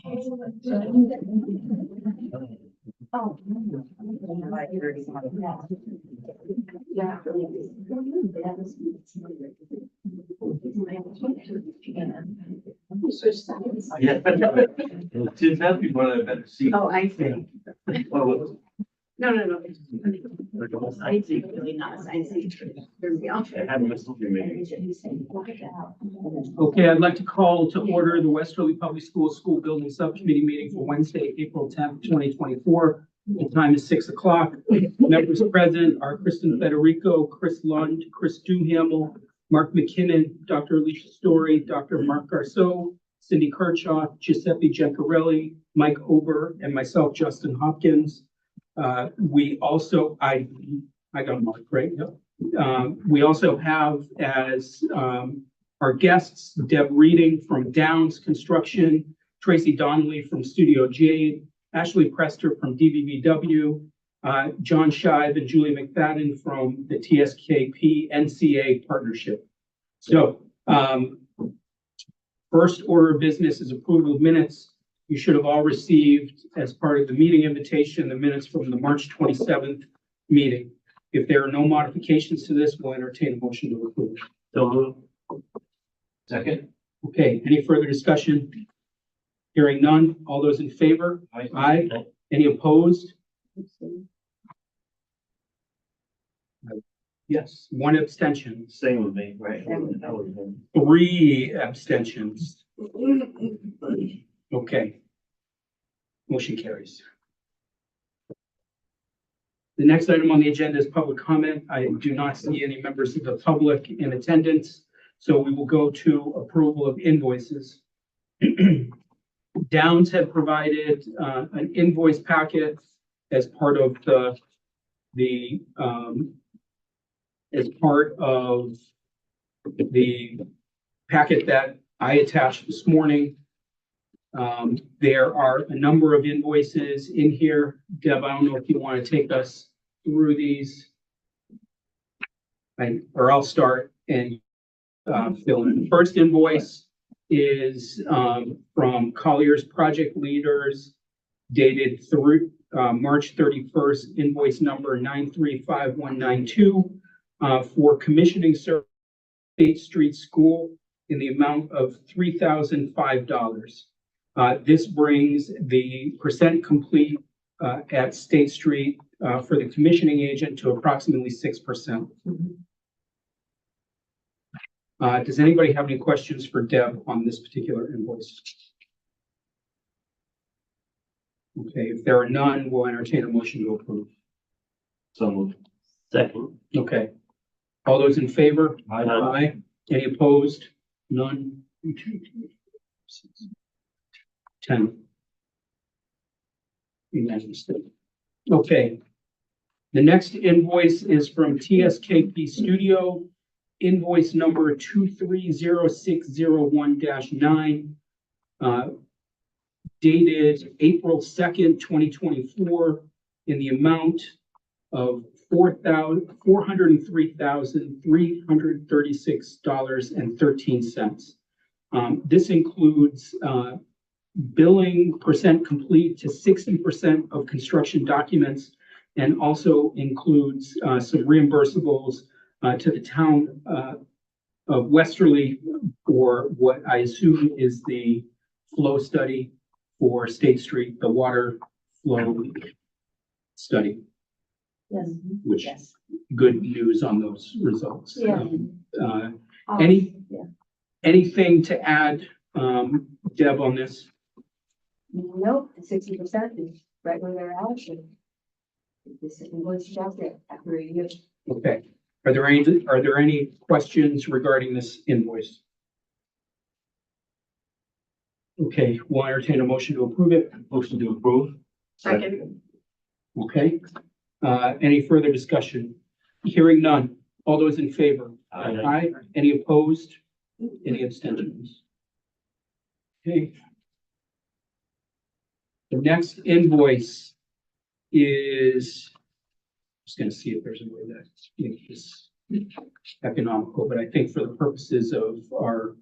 Yeah. Didn't have people that better see. Oh, I see. Oh, No. I see, really not. I see. I haven't listened to me. Okay, I'd like to call to order the Westerly Public Schools School Building Subcommittee meeting for Wednesday, April 10th, 2024. The time is 6 o'clock. Members present are Kristen Federico, Chris Lund, Chris Duhamel, Mark McKinnon, Dr. Alicia Story, Dr. Mark Garceau, Cindy Kirchhoff, Giuseppe Giancarelli, Mike Ober, and myself, Justin Hopkins. We also, I got Mark, right? Yep. We also have as our guests, Deb Reading from Downs Construction, Tracy Donnelly from Studio Jade, Ashley Prester from DVVW, John Shive and Julie McFadden from the TSKP NCA partnership. So first order of business is approval of minutes. You should have all received, as part of the meeting invitation, the minutes from the March 27th meeting. If there are no modifications to this, we'll entertain a motion to approve. So moved. Second. Okay, any further discussion? Hearing none. All those in favor? Aye. Any opposed? Yes, one abstention. Same with me, right? That was him. 3 abstentions. Okay. Motion carries. The next item on the agenda is public comment. I do not see any members of the public in attendance, so we will go to approval of invoices. Downs had provided an invoice packet as part of the packet that I attached this morning. There are a number of invoices in here. Deb, I don't know if you want to take us through these. Or I'll start and fill in. The first invoice is from Collier's Project Leaders, dated through March 31st, invoice number 935192 for commissioning service State Street School in the amount of $3,005. This brings the percent complete at State Street for the commissioning agent to approximately 6%. Does anybody have any questions for Deb on this particular invoice? Okay, if there are none, we'll entertain a motion to approve. So moved. Second. Okay. All those in favor? Aye. Aye. Any opposed? None. 1, 2, 3, 4, 5, 6, 10. Unanimously. Okay. The next invoice is from TSKP Studio, invoice number 230601-9, dated April 2nd, 2024, in the amount of $403,336.13. This includes billing percent complete to 60% of construction documents, and also includes some reimbursables to the town of Westerly for what I assume is the flow study for State Street, the water flow study. Yes. Which Yes. good news on those results. Yeah. Anything to add, Deb, on this? Nope, the 60% is right where they're at. This invoice is out there after a year. Okay. Are there any questions regarding this invoice? Okay, we'll entertain a motion to approve it. Motion to approve. Second. Okay. Any further discussion? Hearing none. All those in favor? Aye. Aye. Any opposed? Any abstentions? Okay. The next invoice is, just going to see if there's a way that make this economical, but I think for the purposes of our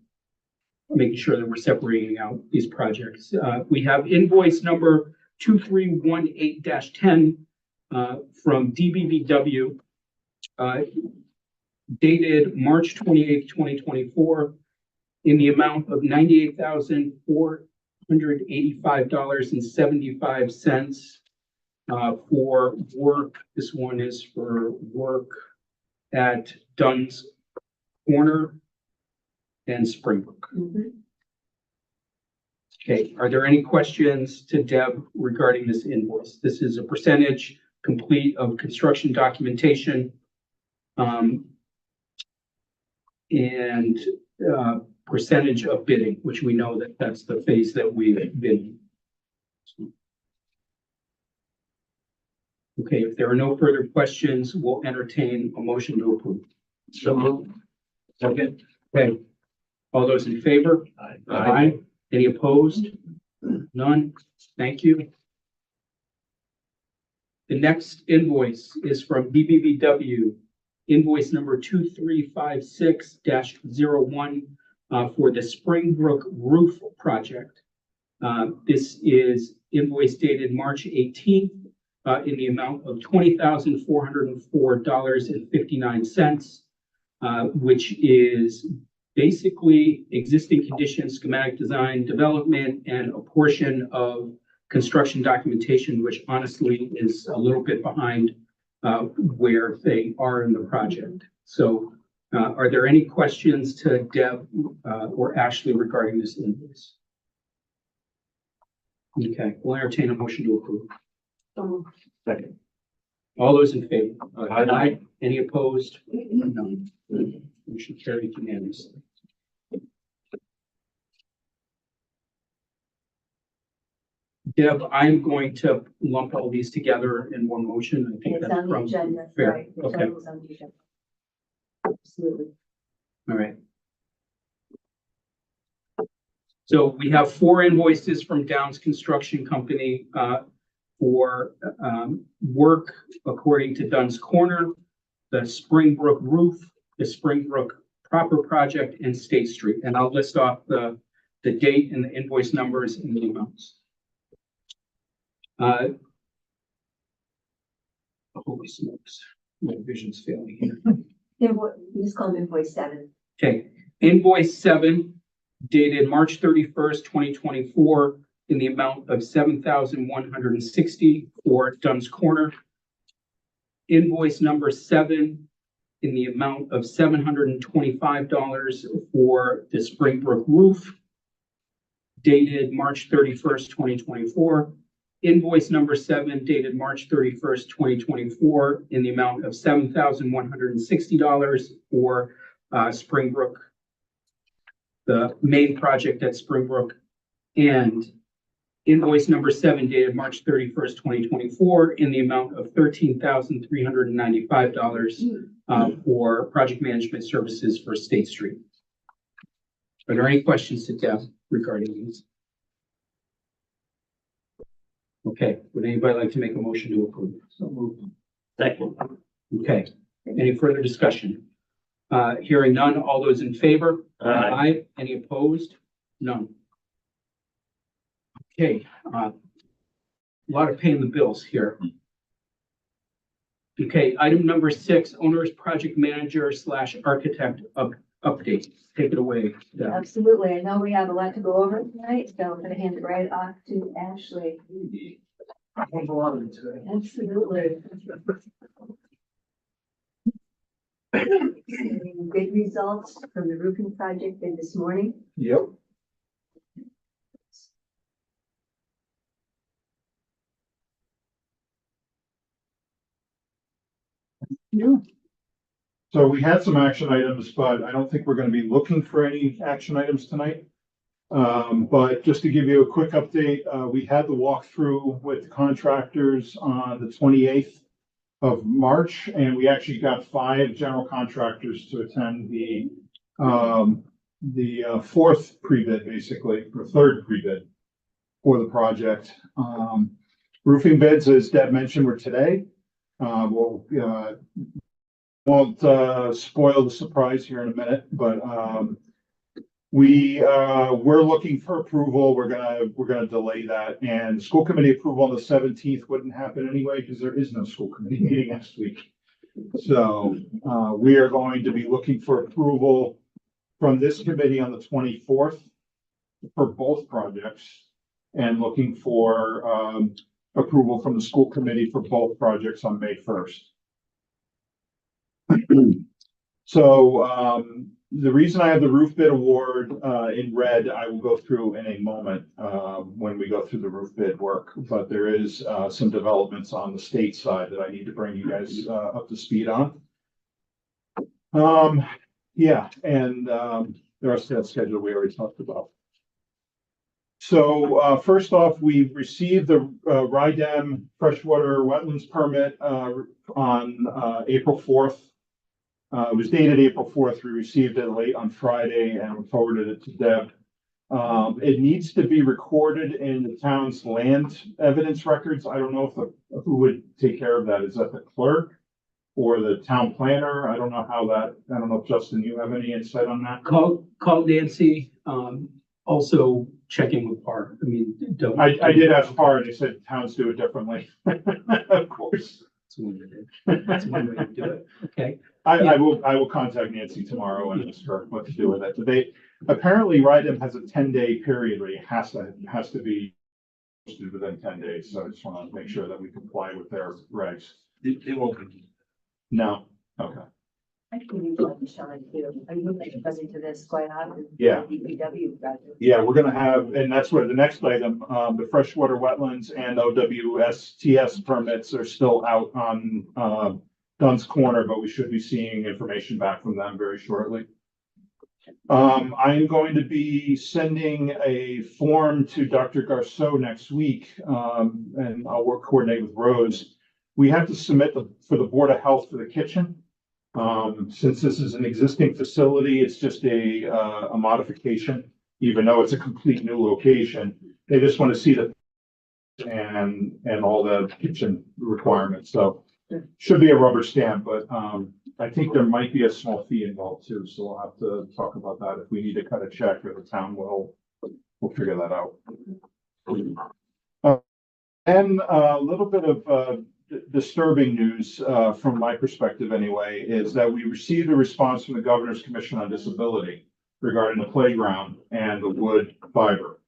making sure that we're separating out these projects. We have invoice number 2318-10 from DBVW, dated March 28th, 2024, in the amount of $98,485.75 for work. This one is for work at Dunn's Corner and Springbrook. Mhm. Okay, are there any questions to Deb regarding this invoice? This is a percentage complete of construction documentation and percentage of bidding, which we know that that's the phase that we've been in. Okay, if there are no further questions, we'll entertain a motion to approve. So moved. Second. Okay, all those in favor? Aye. Any opposed? None. Thank you. The next invoice is from BBVW, invoice number 2356-01 for the Springbrook Roof Project. This is invoice dated March 18th in the amount of $20,404.59, which is basically existing condition, schematic design, development, and a portion of construction documentation, which honestly is a little bit behind where they are in the project. So are there any questions to Deb or Ashley regarding this invoice? Okay, we'll entertain a motion to approve. Second. All those in favor? Aye. Any opposed? None. Motion carried unanimously. Deb, I'm going to lump all these together in one motion. I think It's that's on the probably agenda, fair. right? The Okay, total's on the agenda. Absolutely. all right. So we have 4 invoices from Downs Construction Company for work according to Dunn's Corner, the Springbrook Roof, the Springbrook Proper Project, and State Street. And I'll list off the date and the invoice numbers and the amounts. Holy smokes, my vision's failing here. Just call them invoice 7. Okay, invoice 7 dated March 31st, 2024 in the amount of $7,160 for Dunn's Corner. Invoice number 7 in the amount of $725 for the Springbrook Roof dated March 31st, 2024. Invoice number 7 dated March 31st, 2024 in the amount of $7,160 for Springbrook, the main project at Springbrook, and invoice number 7 dated March 31st, 2024 in the amount of $13,395 for project management services for State Street. Are there any questions to Deb regarding these? Okay, would anybody like to make a motion to approve? So moved. Second. Okay, any further discussion? Hearing none, all those in favor? Aye. Any opposed? None. Okay, a lot of paying the bills here. Okay, item number 6, owner's project manager / architect update. Take it away. Deb. Absolutely. I know we have a lot to go over tonight, so I'm gonna hand it right off to Ashley. Absolutely. Good results from the roofing project in this morning. Yep. So we had some action items, but I don't think we're gonna be looking for any action items tonight. But just to give you a quick update, we had the walkthrough with the contractors on the 28th of March, and we actually got 5 general contractors to attend the 4th pre-bid, basically, or 3rd pre-bid for the project. Roofing bids, as Deb mentioned, were today. Won't spoil the surprise here in a minute, but we're looking for approval. We're gonna delay that, and school committee approval on the 17th wouldn't happen anyway because there is no school committee meeting next week. So we are going to be looking for approval from this committee on the 24th for both projects, and looking for approval from the school committee for both projects on May 1st. So the reason I have the roof bid award in red, I will go through in a moment when we go through the roof bid work. But there is some developments on the state side that I need to bring you guys up to speed on. Yeah, and the rest of that schedule we already talked about. So first off, we received the RIDEM freshwater wetlands permit on April 4th. It was dated April 4th. We received it late on Friday and we forwarded it to Deb. It needs to be recorded in the town's land evidence records. I don't know if who would take care of that. Is that the clerk or the town planner? I don't know how that, I don't know if Justin, you have any insight on that? Call Nancy, also checking with Park. I mean, don't. I did ask Park, they said towns do it differently. Of course. That's one way to do it. Okay. I will contact Nancy tomorrow and ask her what to do with it. They apparently RIDEM has a 10-day period where it has to be posted within 10 days. So I just want to make sure that we comply with their regs. They won't be. No. Okay. I can use like Sean too. I would like to present to this quite often. Yeah. DPW project. Yeah, we're gonna have, and that's where the next item, the freshwater wetlands and OWSTS permits are still out on Dunn's Corner, but we should be seeing information back from them very shortly. I'm going to be sending a form to Dr. Garceau next week, and I'll coordinate with Rose. We have to submit for the Board of Health for the kitchen. Since this is an existing facility, it's just a modification, even though it's a complete new location. They just want to see the and all the kitchen requirements. So should be a rubber stamp, but I think there might be a small fee involved too. So we'll have to talk about that. If we need to cut a check or the town will, we'll figure that out. And a little bit of disturbing news from my perspective anyway, is that we received a response from the Governor's Commission on Disability regarding the playground and the wood fiber.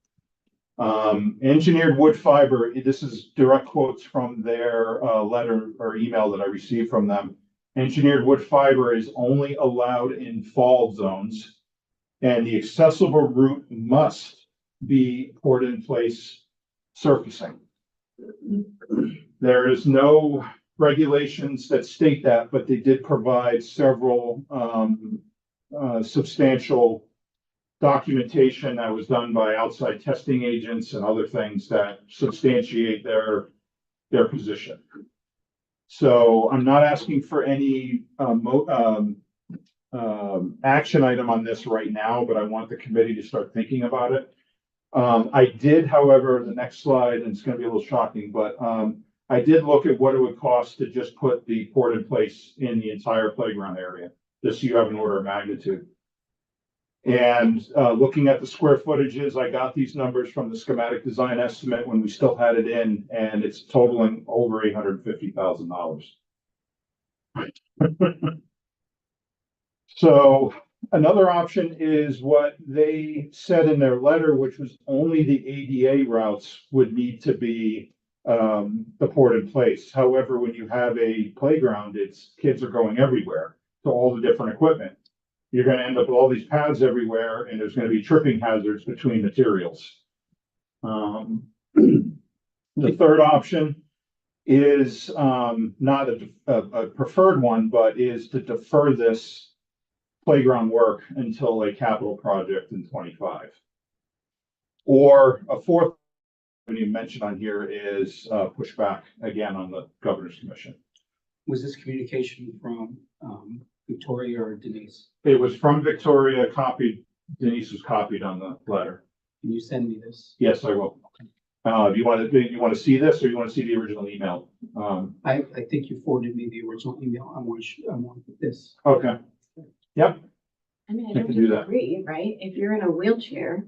Engineered wood fiber, this is direct quotes from their letter or email that I received from them. Engineered wood fiber is only allowed in fall zones, and the accessible route must be poured in place surfacing. There is no regulations that state that, but they did provide several substantial documentation that was done by outside testing agents and other things that substantiate their position. So I'm not asking for any action item on this right now, but I want the committee to start thinking about it. I did, however, the next slide, and it's going to be a little shocking, but I did look at what it would cost to just put the port in place in the entire playground area, just so you have an order of magnitude. And looking at the square footages, I got these numbers from the schematic design estimate when we still had it in, and it's totaling over $850,000. So another option is what they said in their letter, which was only the ADA routes would need to be the port in place. However, when you have a playground, kids are going everywhere to all the different equipment. You're going to end up with all these paths everywhere, and there's going to be tripping hazards between materials. The third option is not a preferred one, but is to defer this playground work until a capital project in 25. Or a fourth you mentioned on here is pushback again on the Governor's Commission. Was this communication from Victoria or Denise? It was from Victoria, copied. Denise was copied on the letter. Can you send me this? Yes, I will. Do you want to see this, or you want to see the original email? I think you forwarded me the original email. I want this. Okay. Yep. I mean, I I don't can do that. disagree, right? If you're in a wheelchair,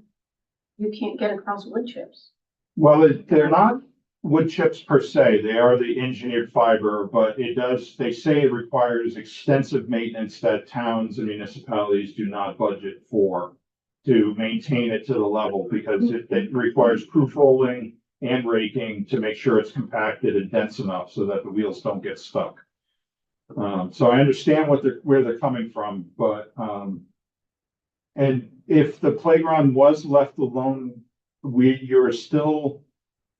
you can't get across wood chips. Well, they're not wood chips per se, they are the engineered fiber, but they say it requires extensive maintenance that towns and municipalities do not budget for to maintain it to the level, because it requires proof rolling and raking to make sure it's compacted and dense enough so that the wheels don't get stuck. So I understand where they're coming from, but, and if the playground was left alone, you're still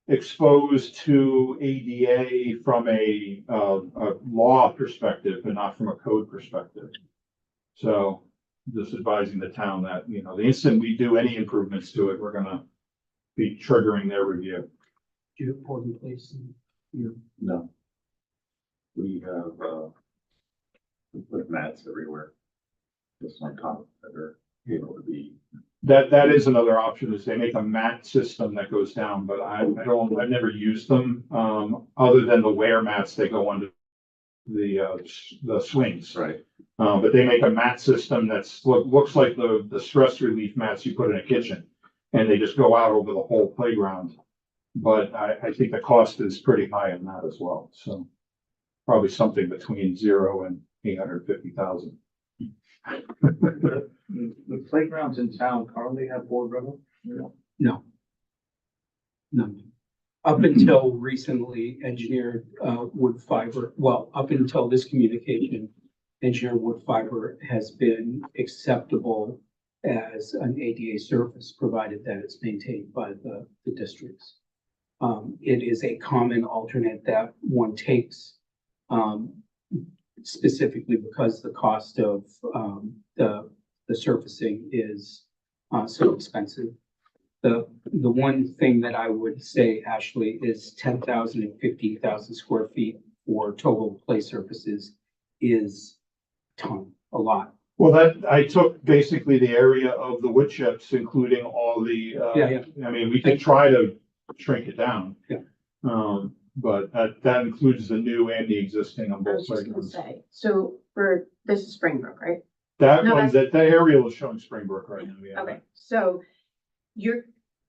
exposed to ADA from a law perspective, but not from a code perspective. So just advising the town that, the instant we do any improvements to it, we're gonna be triggering their review. Do you have board in place? No. We have, we put mats everywhere. Just on top that are able to be. That is another option, is they make a mat system that goes down, but I've never used them, other than the wear mats, they go under the swings. Right. But they make a mat system looks like the stress relief mats you put in a kitchen, and they just go out over the whole playground. But I think the cost is pretty high on that as well, so probably something between 0 and 850,000. The playgrounds in town currently have board rubber? No. No. Up until recently, engineered wood fiber, well, up until this communication, engineered wood fiber has been acceptable as an ADA surface, provided that it's maintained by the districts. It is a common alternate that one takes, specifically because the cost of the surfacing is so expensive. The one thing that I would say, Ashley, is 10,000 and 15,000 square feet for total play surfaces is a lot. Well, I took basically the area of the wood chips, including all the, Yeah. I mean, we can try to shrink it down. Yeah. But that includes the new and the existing on I both was just gonna playgrounds. say, so this is Springbrook, right? That No, one, that aerial is showing Springbrook right now, yeah. Okay, so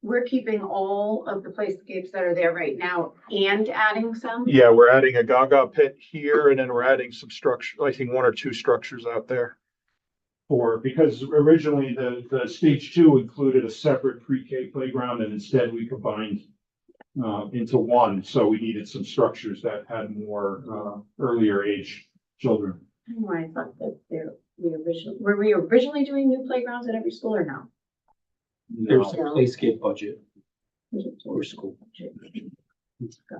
we're keeping all of the playscapes that are there right now and adding some? Yeah, we're adding a Gaga pit here, and then we're adding some structure, I think 1 or 2 structures out there. Because originally the stage 2 included a separate pre-K playground, and instead we combined into one, so we needed some structures that had more earlier age children. I don't know why I thought that were we originally doing new playgrounds at every school or no? There's a No. playscape budget for school.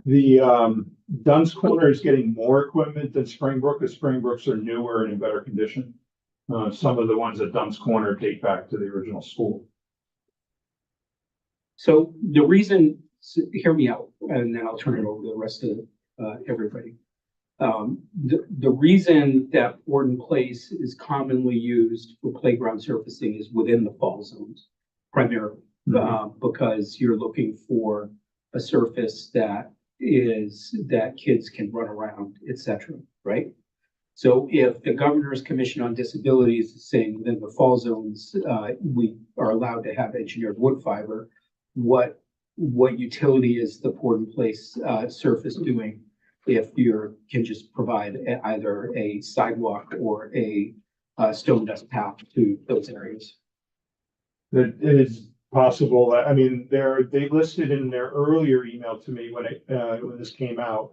The Dunn's Corner is getting more equipment than Springbrook, because Springbrooks are newer and in better condition. Some of the ones at Dunn's Corner date back to the original school. So the reason, hear me out, and then I'll turn it over to the rest of everybody. The reason that Warden Place is commonly used for playground surfacing is within the fall zones primarily, because you're looking for a surface that kids can run around, etc. Right? So if the Governor's Commission on Disabilities is saying within the fall zones, we are allowed to have engineered wood fiber, what utility is the Warden Place surface doing if you can just provide either a sidewalk or a stone dust path to those areas? It is possible that, I mean, they listed in their earlier email to me when this came out,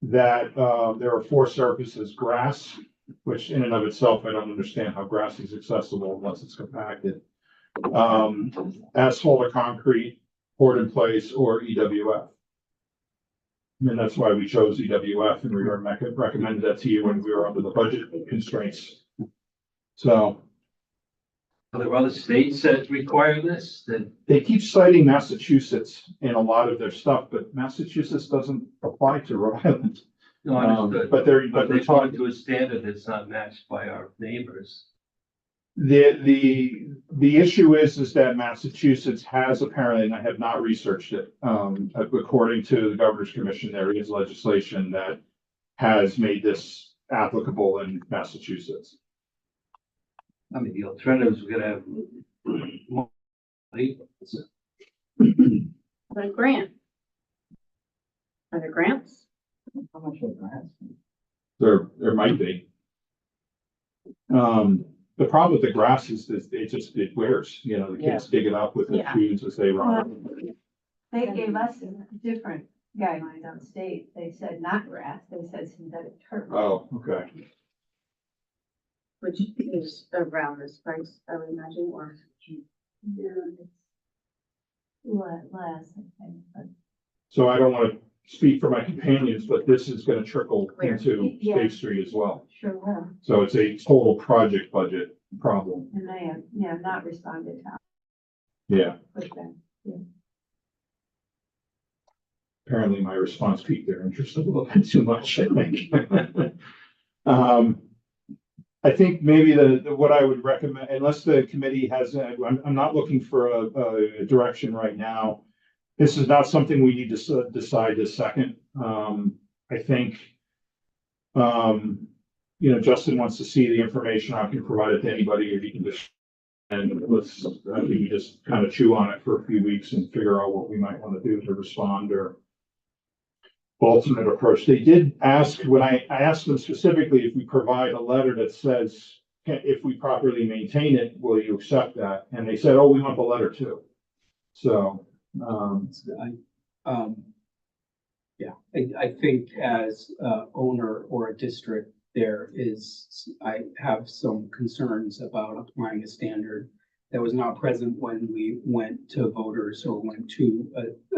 that there are 4 surfaces: grass, which in and of itself, I don't understand how grass is accessible unless it's compacted. Asphalt or concrete, poured in place, or EWF. And that's why we chose EWF, and we recommended that to you when we were under the budget constraints. So Are there other states that require this? That they keep citing Massachusetts in a lot of their stuff, but Massachusetts doesn't apply to Rhode Island. no, understood. But they're They're talking, talking to a standard that's not matched by our neighbors. the issue is that Massachusetts has apparently, and I have not researched it, according to the Governor's Commission, there is legislation that has made this applicable in Massachusetts. I mean, the alternatives, we're gonna have more people. But a grant. Are there grants? How much of that? There might be. The problem with the grass is that it wears, you know, the kids dig it up with the Yeah. shoes as they run. They gave us different guidelines on state. They said not grass, they said synthetic turf. Oh, okay. Which is around this price, I would imagine, or Less, I think, but. So I don't want to speak for my companions, but this is gonna trickle Where? into Yeah. State Street as well. Sure will, So it's a total project budget problem. and they have, not responded to Yeah, push them. apparently my response piqued their interest a little bit too much, I think. I think maybe what I would recommend, unless the committee has, I'm not looking for a direction right now. This is not something we need to decide this second. I think, Justin wants to see the information. I can provide it to anybody, or he can just, and I think we just kind of chew on it for a few weeks and figure out what we might want to do to respond or alternate approach. They did ask, when I asked them specifically, if we provide a letter that says, if we properly maintain it, will you accept that? And they said, oh, we want the letter too. So, I think as owner or a district, I have some concerns about applying a standard that was not present when we went to voters or went to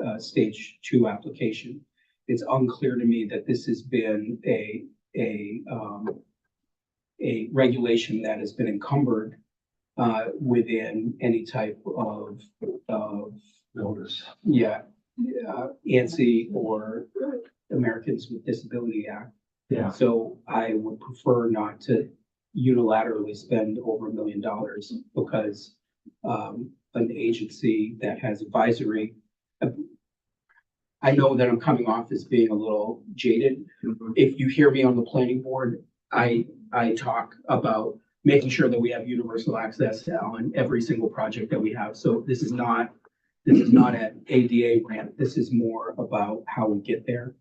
a stage 2 application. It's unclear to me that this has been a regulation that has been encumbered within any type of Notice. ANSI or Americans with Disability Act. yeah. So I would prefer not to unilaterally spend over $1 million because an agency that has advisory. I know that I'm coming off as being a little jaded. If you hear me on the planning board, I talk about making sure that we have universal access on every single project that we have. So this is not an ADA rant. This is more about how we get there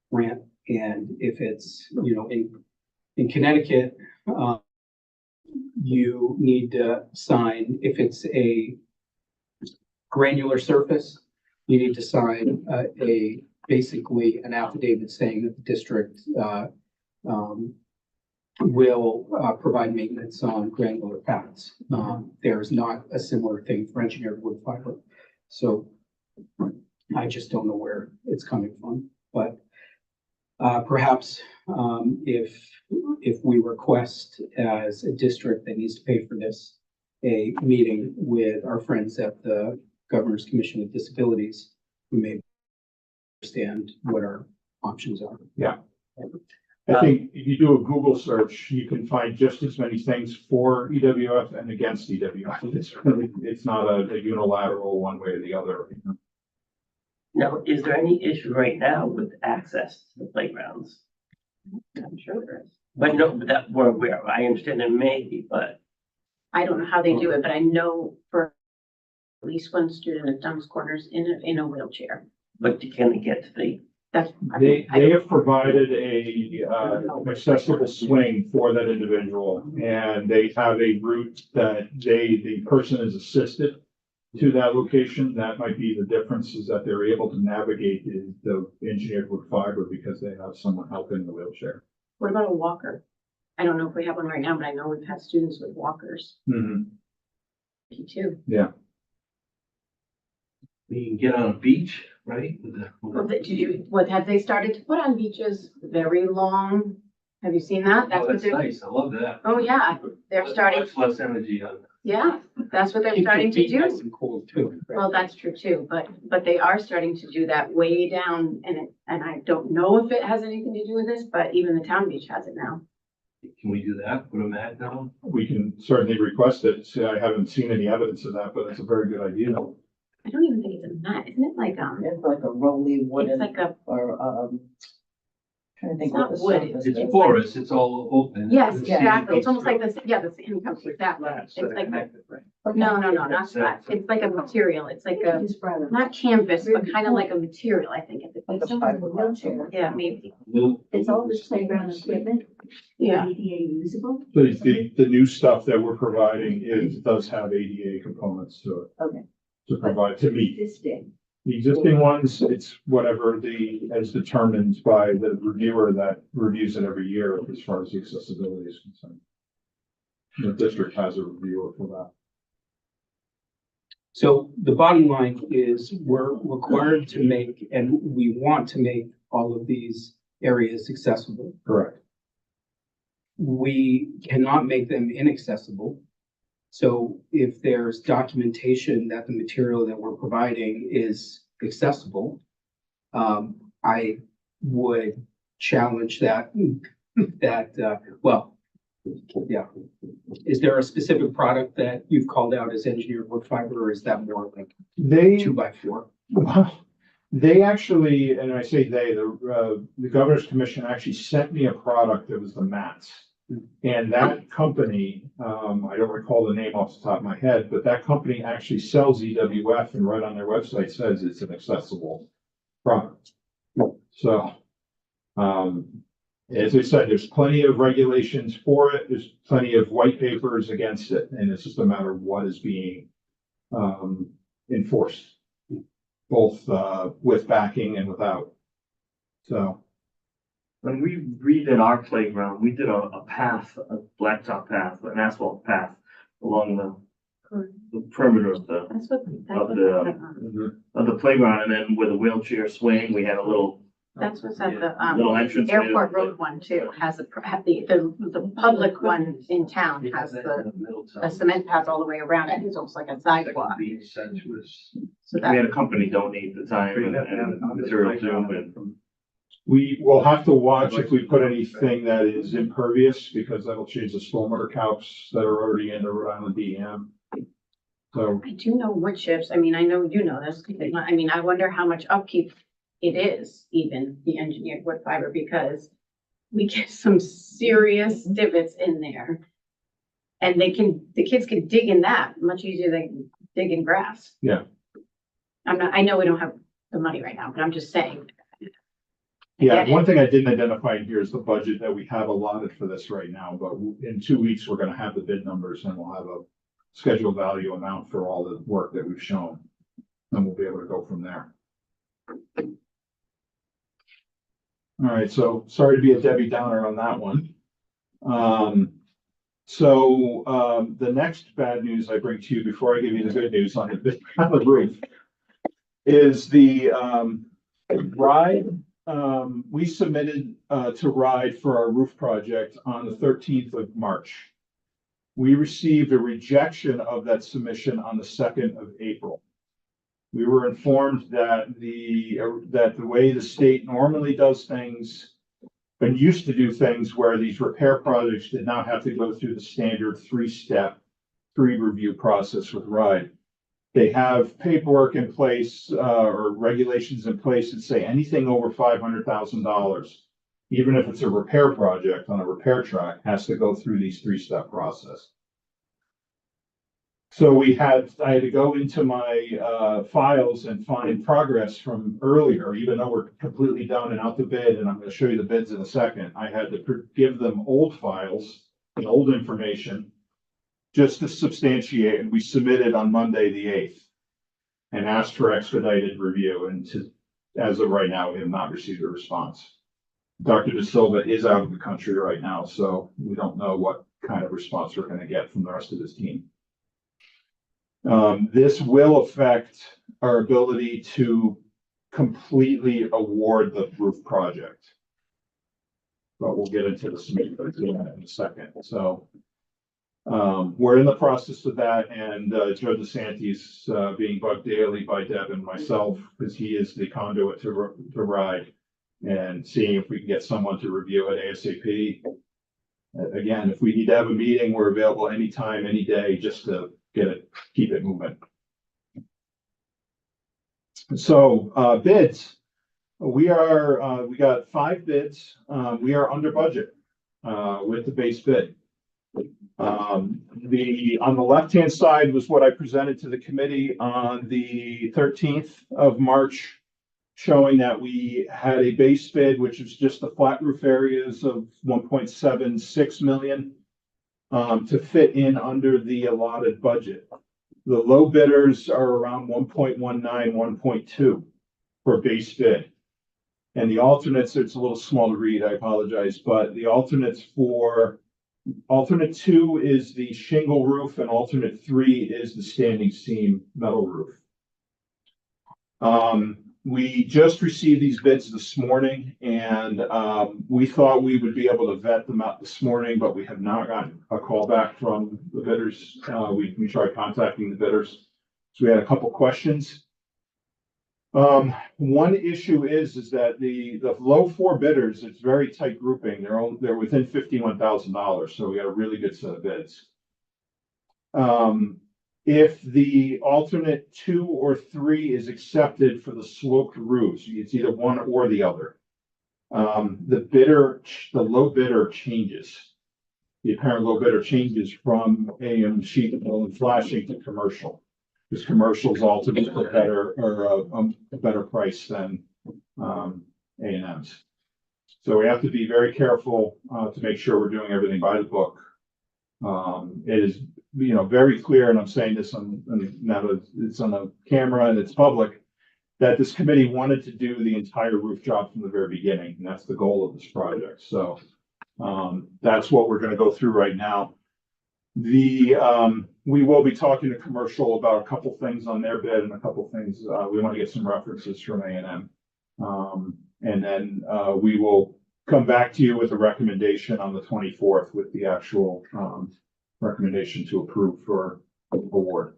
rant. And if it's, in Connecticut, you need to sign, if it's a granular surface, you need to sign basically an affidavit saying that the district will provide maintenance on granular paths. There's not a similar thing for engineered wood fiber. So I just don't know where it's coming from, but perhaps if we request as a district that needs to pay for this, a meeting with our friends at the Governor's Commission of Disabilities, we may understand what our options are. I think if you do a Google search, you can find just as many things for EWF and against EWF. It's not a unilateral one way or the other. Now, is there any issue right now with access to the playgrounds? I'm sure there is. But no, that we're aware of. I understand there may be, but I don't know how they do it, but I know for at least one student at Dunn's Corners in a wheelchair. can they get to the, That's. They have provided a accessible swing for that individual, and they have a route that the person is assisted to that location. That might be the difference, is that they're able to navigate the engineered wood fiber because they have someone helping the wheelchair. What about a walker? I don't know if we have one right now, but I know we've had students with walkers. Too. We can get on a beach, right? What have they started to put on beaches? Very long. Have you seen that? Oh, what that's they're. nice. I love that. Oh, yeah, they're starting, Much less energy on. yeah, that's what they're Keep your starting to feet nice do. and cool too. Well, that's true too, but they are starting to do that way down and I don't know if it has anything to do with this, but even the town beach has it now. Can we do that? Put a mat down? We can certainly request it. See, I haven't seen any evidence of that, but it's a very good idea. I don't even think it's a mat, isn't it like, It's like a rolly it's wooden like a, or Trying to It's think not what the wood, stuff is. It's porous, it's all open. Yes, It's exactly. It's sand almost like comes this, yeah, the sand comes, exactly. It's through. like, Right. no, not flat. It's like a material. It's like a, Just brought it. not canvas, but kind of like a material, I think. Like a Someone with a wheelchair. Yeah, maybe. It's all this playground equipment. Yeah. ADA usable. The new stuff that we're providing does have ADA components to it. Okay. To provide, to meet. Existing. The existing ones, it's whatever as determined by the reviewer that reviews it every year as far as the accessibility is concerned. The district has a reviewer for that. So the bottom line is we're required to make, and we want to make all of these areas accessible. Correct. We cannot make them inaccessible. So if there's documentation that the material that we're providing is accessible, I would challenge that, well, yeah. Is there a specific product that you've called out as engineered wood fiber, or is that more like 2x4? They actually, and I say the Governor's Commission actually sent me a product that was the mats. And that company, I don't recall the name off the top of my head, but that company actually sells EWF and right on their website says it's an accessible product. So, as I said, there's plenty of regulations for it. There's plenty of white papers against it. And it's just a matter of what is being enforced, both with backing and without. So. When we redid our playground, we did a path, a blacktop path, an asphalt path along the perimeter of the That's what. of the playground, and then with a wheelchair swing, we had a little That's what's at the, little entrance. Airport Road one too, has the public one in town has a cement path all the way around it. It's almost like a sidewalk. So We that, had a company donate the time and material to, and We will have to watch if we put anything that is impervious, because that'll change the stormwater caps that are already in the Rhode Island DEM. So, I do know wood chips. I mean, I know you know this. I mean, I wonder how much upkeep it is, even the engineered wood fiber, because we get some serious divots in there. And the kids can dig in that much easier than dig in grass. Yeah. I know we don't have the money right now, but I'm just saying. yeah, one thing I didn't identify here is the budget that we have allotted for this right now, but in 2 weeks, we're gonna have the bid numbers and we'll have a scheduled value amount for all the work that we've shown. And we'll be able to go from there. All right, so sorry to be a Debbie Downer on that one. The next bad news I bring to you before I give you the good news on the roof is the RIDE. We submitted to RIDE for our roof project on the 13th of March. We received a rejection of that submission on the 2nd of April. We were informed that the way the state normally does things and used to do things where these repair projects did not have to go through the standard 3-step, 3-review process with RIDE. They have paperwork in place or regulations in place that say anything over $500,000, even if it's a repair project on a repair track, has to go through these 3-step process. So I had to go into my files and find progress from earlier, even though we're completely done and out to bid, and I'm going to show you the bids in a second. I had to give them old files and old information just to substantiate, and we submitted on Monday, the 8th, and asked for expedited review, and as of right now, we have not received a response. Dr. De Silva is out of the country right now, so we don't know what kind of response we're going to get from the rest of his team. This will affect our ability to completely award the roof project. But we'll get into the submission in a second. So we're in the process of that, and Joe DeSantis being bugged daily by Deb and myself, because he is the conduit to RIDE, and seeing if we can get someone to review it ASAP. Again, if we need to have a meeting, we're available anytime, any day, just to keep it moving. So bids. We got 5 bids. We are under budget, with the base bid. On the left-hand side was what I presented to the committee on the 13th of March, showing that we had a base bid, which is just the flat roof areas of 1.76 million, to fit in under the allotted budget. The low bidders are around 1.19, 1.2 for base bid. And the alternates, it's a little small to read, I apologize, but the alternates for alternate 2 is the shingle roof and alternate 3 is the standing seam metal roof. We just received these bids this morning and we thought we would be able to vet them out this morning, but we have not gotten a call back from the bidders. We tried contacting the bidders. So we had a couple questions. One issue is that the low 4 bidders, it's very tight grouping. They're within $51,000. So we got a really good set of bids. If the alternate 2 or 3 is accepted for the sloped roofs, it's either one or the other. The low bidder changes. The apparent low bidder changes from AM sheet metal and flashing to commercial. Because commercial's ultimately a better price than A&M's. So we have to be very careful to make sure we're doing everything by the book. It is, very clear, and I'm saying this now that it's on the camera and it's public, that this committee wanted to do the entire roof job from the very beginning, and that's the goal of this project. So that's what we're going to go through right now. We will be talking to commercial about a couple things on their bid and a couple things. We want to get some references from A&M. And then we will come back to you with a recommendation on the 24th with the actual recommendation to approve for award.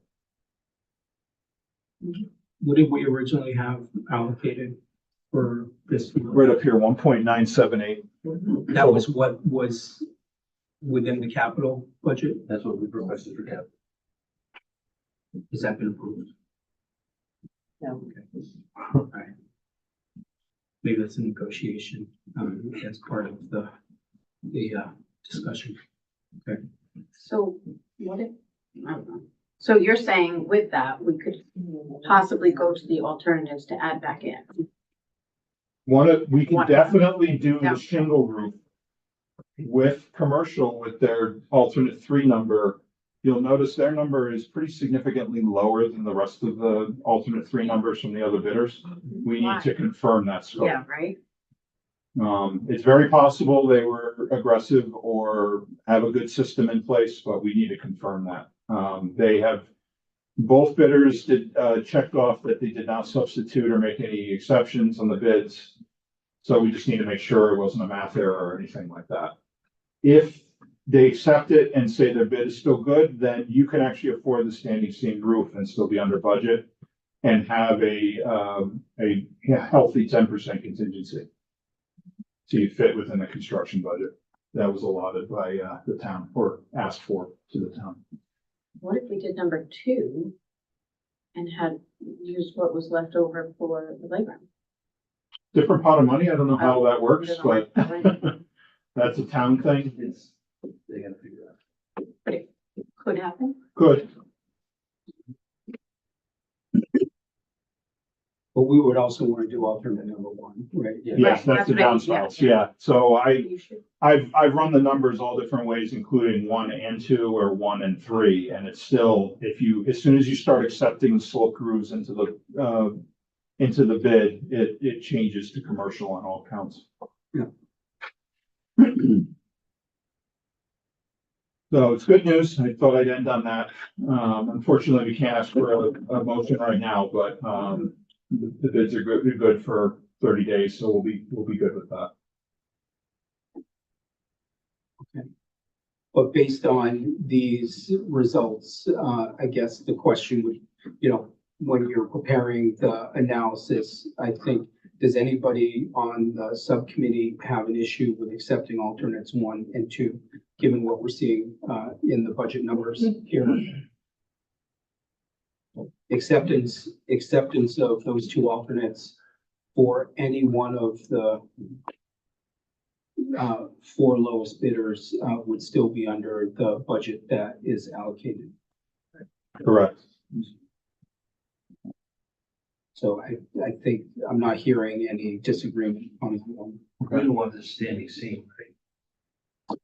What did we originally have allocated for this? Right up here, 1.978. That was what was within the capital budget? That's what we requested for cap. Has that been approved? No. Okay. All right. Maybe that's a negotiation, as part of the discussion. Okay. So what if, I don't know. So you're saying with that, we could possibly go to the alternatives to add back in? We can definitely do Yeah. the shingle roof with commercial with their alternate 3 number. You'll notice their number is pretty significantly lower than the rest of the alternate 3 numbers from the other bidders. We need to confirm that scope. Yeah, right? It's very possible they were aggressive or have a good system in place, but we need to confirm that. Both bidders checked off that they did not substitute or make any exceptions on the bids. So we just need to make sure it wasn't a math error or anything like that. If they accept it and say their bid is still good, then you can actually afford the standing seam roof and still be under budget and have a healthy 10% contingency. So you fit within the construction budget that was allotted by the town or asked for to the town. What if we did number 2 and had used what was left over for the playground? Different pot of money. I don't know how that works, Doesn't but work that way. that's a town thing. They gotta figure it out. But it could happen. Good. But we would also want to do alternate number 1, right? Yes, Right, that's the that's what I- downspouts. Yeah. So You should. I've run the numbers all different ways, including 1 and 2 or 1 and 3. And it's still, as soon as you start accepting the slope grooves into the bid, it changes to commercial on all counts. Yeah. So it's good news. I thought I'd end on that. Unfortunately, we can't ask for a motion right now, but the bids are good for 30 days, so we'll be good with that. Okay. But based on these results, I guess the question would, when you're preparing the analysis, I think, does anybody on the subcommittee have an issue with accepting alternates 1 and 2, given what we're seeing in the budget numbers here? Acceptance of those 2 alternates for any one of the four lowest bidders, would still be under the budget that is allocated. Correct. So I think I'm not hearing any disagreement on that one. We don't want this standing seam, right?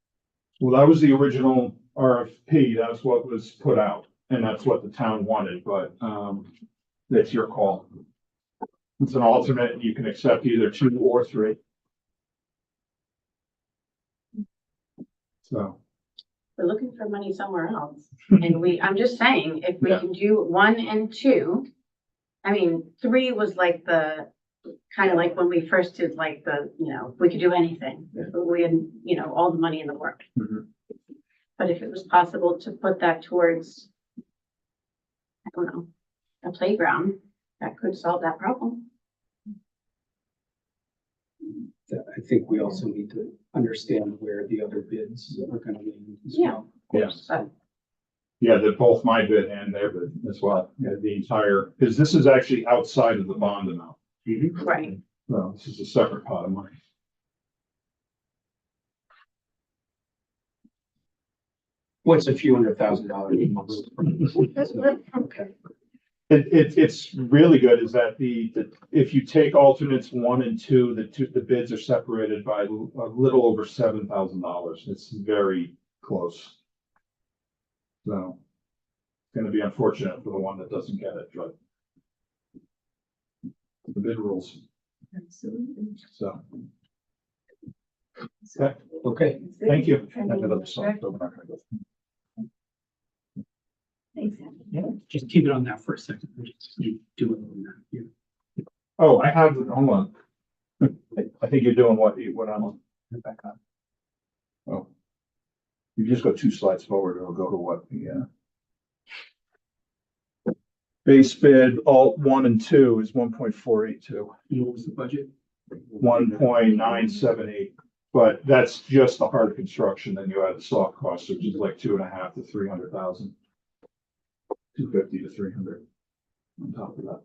Well, that was the original RFP. That's what was put out, and that's what the town wanted, but, that's your call. It's an alternate. You can accept either 2 or 3. So, We're looking for money somewhere else. And I'm just saying, if we Yeah. can do 1 and 2, I mean, 3 was like kind of like when we first did like we could do anything. If we had, all the money in the world. Mhm. But if it was possible to put that towards, I don't know, a playground, that could solve that problem. I think we also need to understand where the other bids are gonna be as Yeah. well. yes. But Yeah, they're both my bid and their bid as well. Yeah, the entire, because this is actually outside of the bond amount. right, So this is a separate pot of money. What's a few $100,000? So, okay. It's really good is that if you take alternates 1 and 2, the bids are separated by a little over $7,000. It's very close. So it's gonna be unfortunate for the one that doesn't get it, but the bid rules, Absolutely. so. Okay, Thank you. Thanks. just keep it on that for a second. Just do it on that. Yeah. Oh, I have, hold on. I think you're doing what I'm on. Back on. Oh. You just go 2 slides forward, it'll go to what the, base bid, alt 1 and 2 is 1.482, And what was the budget? 1.978. But that's just the hard construction, then you add the soft costs, which is like 2.5 to 300,000. 250 to 300 on top of that.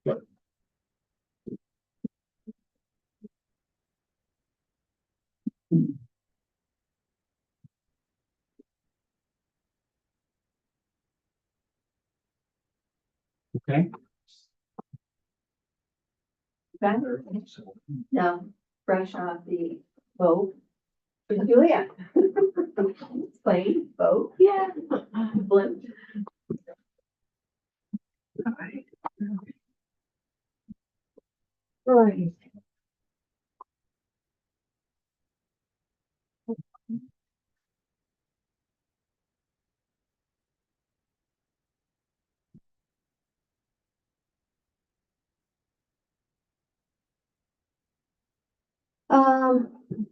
Yep. Okay, Better. Now, brush off the boat. Julia. Plane, boat, yeah. Blimp. Right.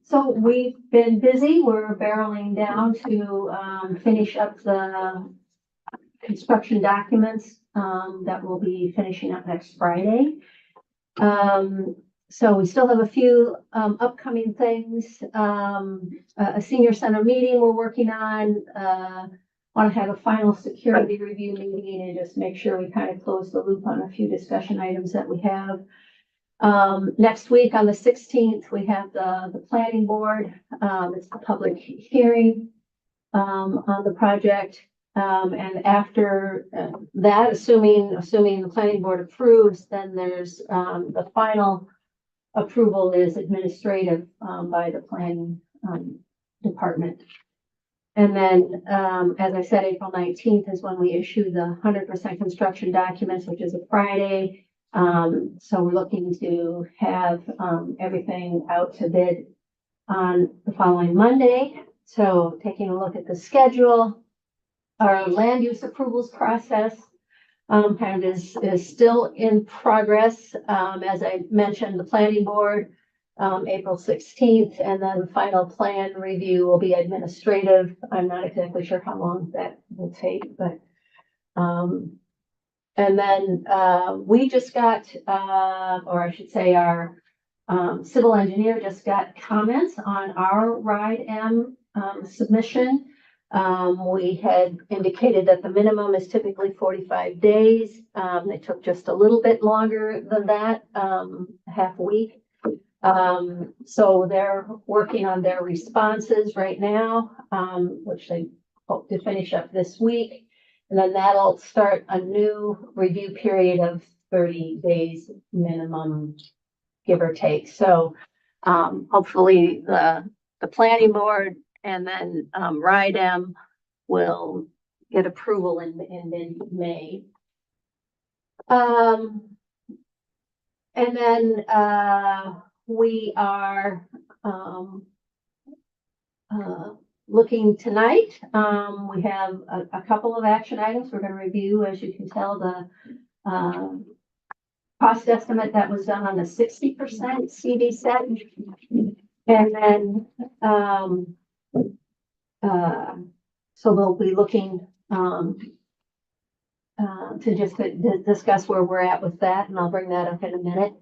So we've been busy. We're barreling down to, finish up the construction documents, that we'll be finishing up next Friday. So we still have a few, upcoming things, a senior center meeting we're working on, want to have a final security review meeting and just make sure we kind of close the loop on a few discussion items that we have. Next week on the 16th, we have the planning board. It's the public hearing, on the project. And after that, assuming the planning board approves, then there's, the final approval is administrative, by the planning, department. And then, as I said, April 19th is when we issue the 100% construction documents, which is a Friday. So we're looking to have, everything out to bid on the following Monday. So taking a look at the schedule, our land use approvals process, kind of is still in progress. As I mentioned, the planning board, April 16th, and then the final plan review will be administrative. I'm not exactly sure how long that will take, but, and then, we just got, or I should say our, civil engineer just got comments on our RIDE-M, submission. We had indicated that the minimum is typically 45 days. They took just a little bit longer than that, half a week. So they're working on their responses right now, which they hope to finish up this week. And then that'll start a new review period of 30 days minimum, give or take. So, hopefully the planning board and then, RIDEM will get approval in mid-May. And then, we are, looking tonight. We have a couple of action items we're gonna review. As you can tell, the, cost estimate that was done on the 60% CD set. And then, so they'll be looking, to just discuss where we're at with that, and I'll bring that up in a minute.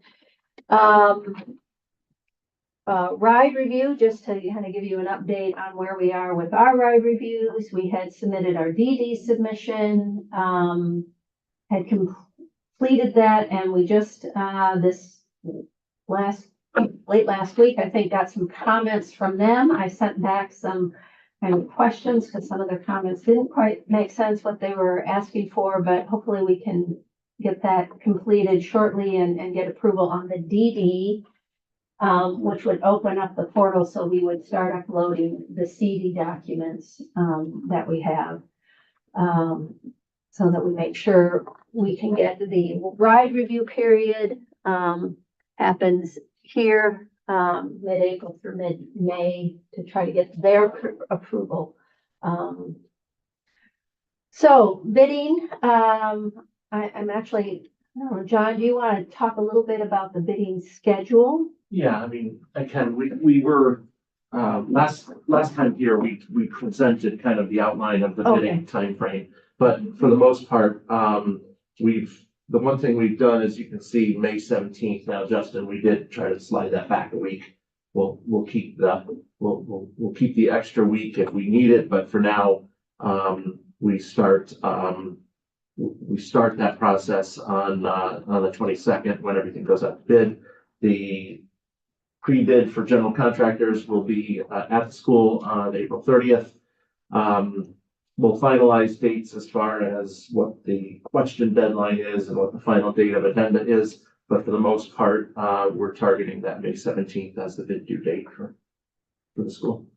Ride review, just to kind of give you an update on where we are with our ride reviews. We had submitted our DD submission, had completed that, and we just, late last week, I think, got some comments from them. I sent back some kind of questions because some of their comments didn't quite make sense what they were asking for, but hopefully we can get that completed shortly and get approval on the DD, which would open up the portal so we would start uploading the CD documents that we have, so that we make sure we can get the ride review period happens here mid-April through mid-May to try to get their approval. So bidding, I'm actually, I don't know, John, do you want to talk a little bit about the bidding schedule? Yeah, I mean, I can, we were, last time here, we presented kind of the outline of the bidding timeframe. But for the most part, the one thing we've done is you can see May 17th. Now, Justin, we did try to slide that back a week. We'll keep keep the extra week if we need it, but for now, we start that process on the 22nd when everything goes out to bid. The pre-bid for general contractors will be at the school on April 30th. We'll finalize dates as far as what the question deadline is and what the final date of addenda is. But for the most part, we're targeting that May 17th as the bid due date for the school.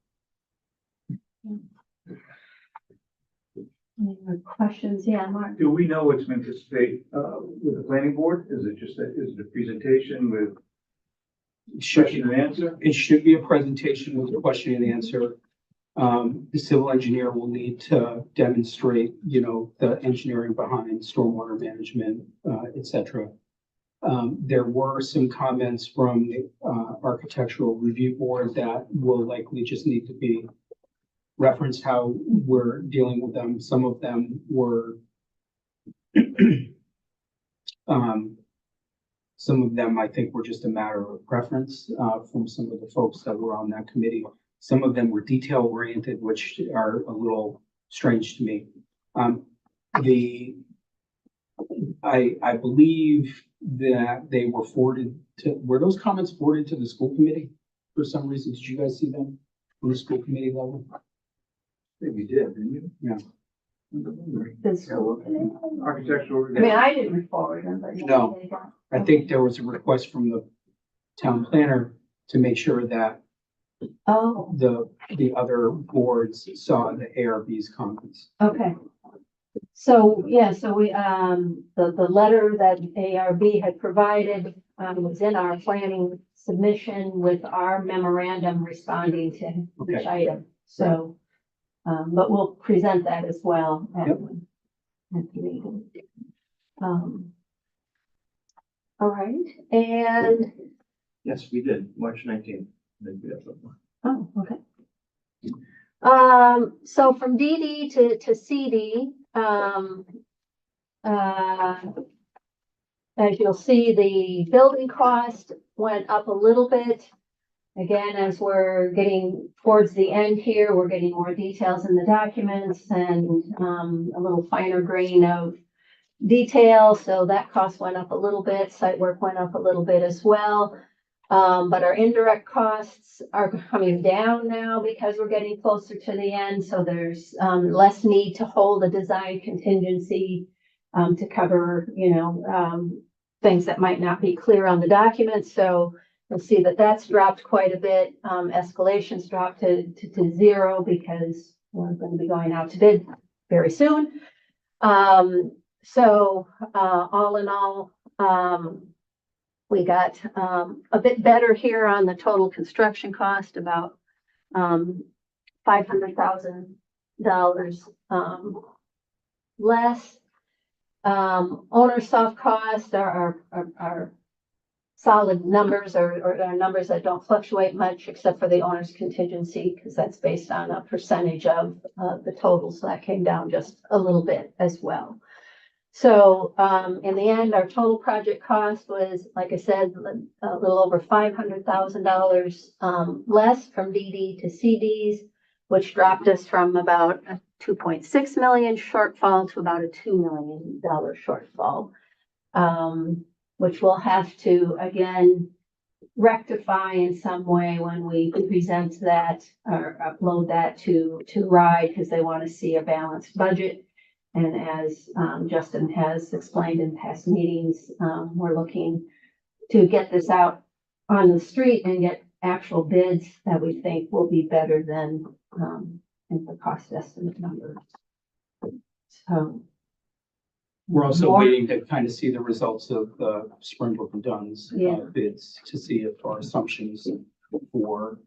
Any more questions? Yeah, Mark. Do we know what's meant to stay, with the planning board? Is it just, is it a presentation with question and answer? It should be a presentation with a question and answer. The civil engineer will need to demonstrate, the engineering behind stormwater management, et cetera. There were some comments from the architectural review board that will likely just need to be referenced how we're dealing with them. Some of them were, some of them I think were just a matter of preference from some of the folks that were on that committee. Some of them were detail oriented, which are a little strange to me. I believe that they were were those comments forwarded to the school committee for some reason? Did you guys see them on the school committee level? I think you did, didn't you? Yeah. The school committee? Architectural. I mean, I didn't forward them, but. No. I think there was a request from the town planner to make sure that Oh, the other boards saw the ARB's comments. okay. So, yeah, so we, the letter that ARB had provided, was in our planning submission with our memorandum responding to each Okay. item. So, but we'll present that as well at Yep. at the meeting. All right, and, Yes, we did, March 19th. I think we have something. oh, okay. So from DD to CD, as you'll see, the building cost went up a little bit. again, as we're getting towards the end here, we're getting more details in the documents and, a little finer grain of detail. So that cost went up a little bit. Site work went up a little bit as well. But our indirect costs are coming down now because we're getting closer to the end. So there's, less need to hold a design contingency, to cover, things that might not be clear on the document. So you'll see that that's dropped quite a bit. Escalations dropped to zero because we're going to be going out to bid very soon. So, all in all, we got, a bit better here on the total construction cost, about, $500,000, less. Owner soft cost are solid numbers or are numbers that don't fluctuate much except for the owner's contingency, because that's based on a percentage of, the total. So that came down just a little bit as well. So, in the end, our total project cost was, like I said, a little over $500,000, less from DD to CDs, which dropped us from about a 2.6 million shortfall to about a $2 million shortfall, which we'll have to, again, rectify in some way when we present that or upload that to RIDE, because they want to see a balanced budget. And as, Justin has explained in past meetings, we're looking to get this out on the street and get actual bids that we think will be better than, the cost estimate number. So. We're also More- waiting to kind of see the results of the Springbrook and Dunn's Yeah. bids to see if our assumptions for